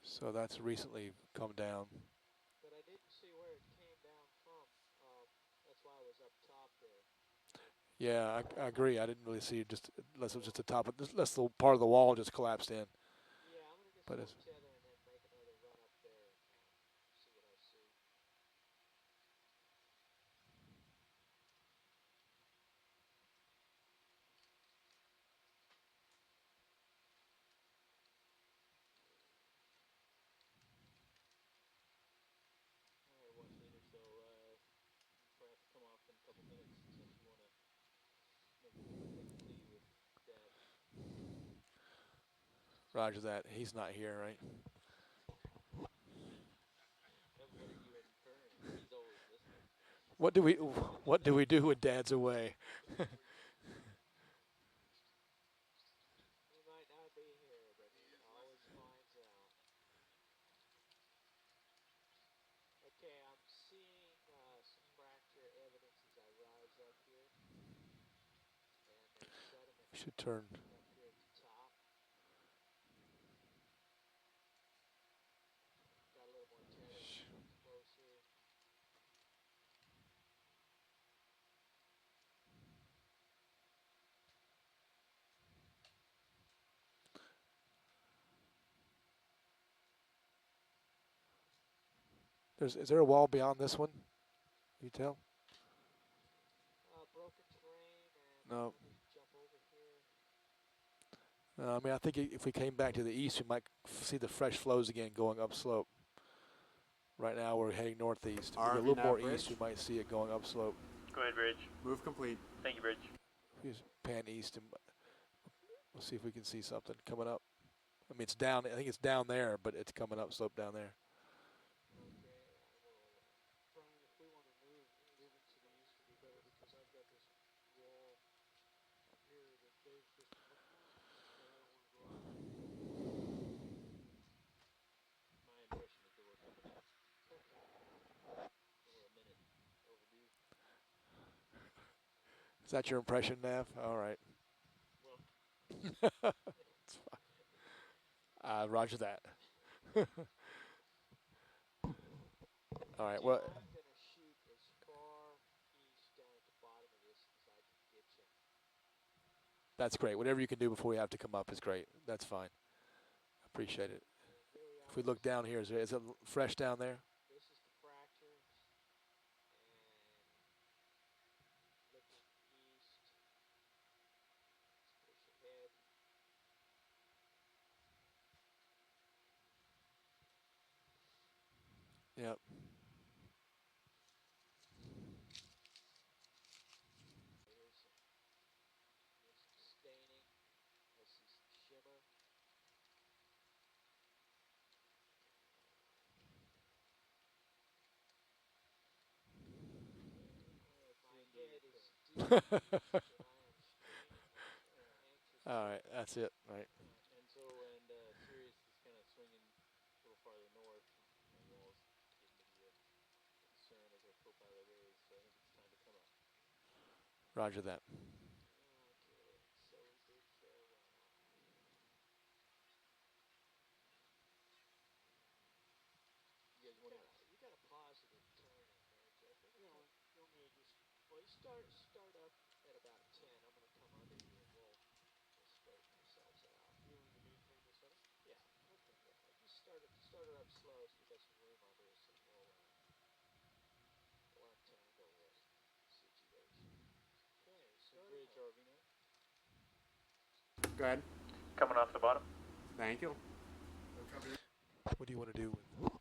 S6: So that's recently come down.
S13: But I didn't see where it came down from. That's why I was up top there.
S6: Yeah, I agree. I didn't really see it just unless it was just the top, unless the part of the wall just collapsed in.
S13: Yeah, I'm gonna get
S6: but
S13: some tether and then make another run up there and see what I see. All right, watch leader. So probably have to come off in a couple minutes unless you want to make a plea with Dad.
S6: Roger that. He's not here, right?
S13: What are you inferring? He's always listening.
S6: What do we do when Dad's away?
S13: He might not be here, but he always finds out. Okay, I'm seeing some fracture evidence as I rise up here. And there's sediment
S6: We should turn.
S13: up here at the top. Got a little more tether closer.
S6: Is there a wall beyond this one? Can you tell?
S13: Broken terrain, and
S6: No.
S13: let me jump over here.
S6: I mean, I think if we came back to the east, we might see the fresh flows again going upslope. Right now, we're heading northeast. If we go a little more east, we might see it going upslope.
S17: Go ahead, Bridge. Move complete. Thank you, Bridge.
S6: We just pan east, and we'll see if we can see something coming up. I mean, it's down. I think it's down there, but it's coming up slope down there.
S13: Okay, I will. Brian, if we want to move into the east would be better because I've got this wall here that Dave's just been looking at, but I don't want to go out there. My impression is that we're coming in. Okay. We're a minute overdue.
S6: Is that your impression, Nav? All right.
S13: Well.
S6: It's fine. Roger that. All right. Well.
S13: I'm going to shoot as far east down at the bottom of this as I can get you.
S6: That's great. Whatever you can do before we have to come up is great. That's fine. Appreciate it. If we look down here, is it fresh down there?
S13: This is the fractures. And looking east. Let's push ahead.
S6: Yep.
S13: Here's some staining. I see some shimmer. My head is due east, and I am straining, anxious.
S6: All right. That's it. Right.
S13: And Sirius is kind of swinging a little farther north. My wall's getting to be a concern as our profiler raised, so I think it's time to come up.
S6: Roger that.
S13: Okay, so we bid farewell. You got a positive turn in there, Jeff. You want me to just? Well, you start up at about 10. I'm going to come under you, and we'll straighten ourselves out. You want to maintain the center? Yeah. Okay. Yeah. Just start it up slow, so we got some room under us, and we'll untangle this situation. Okay. So bridge RV now.
S17: Go ahead.
S15: Coming off the bottom.
S17: Thank you.
S6: What do you want to do with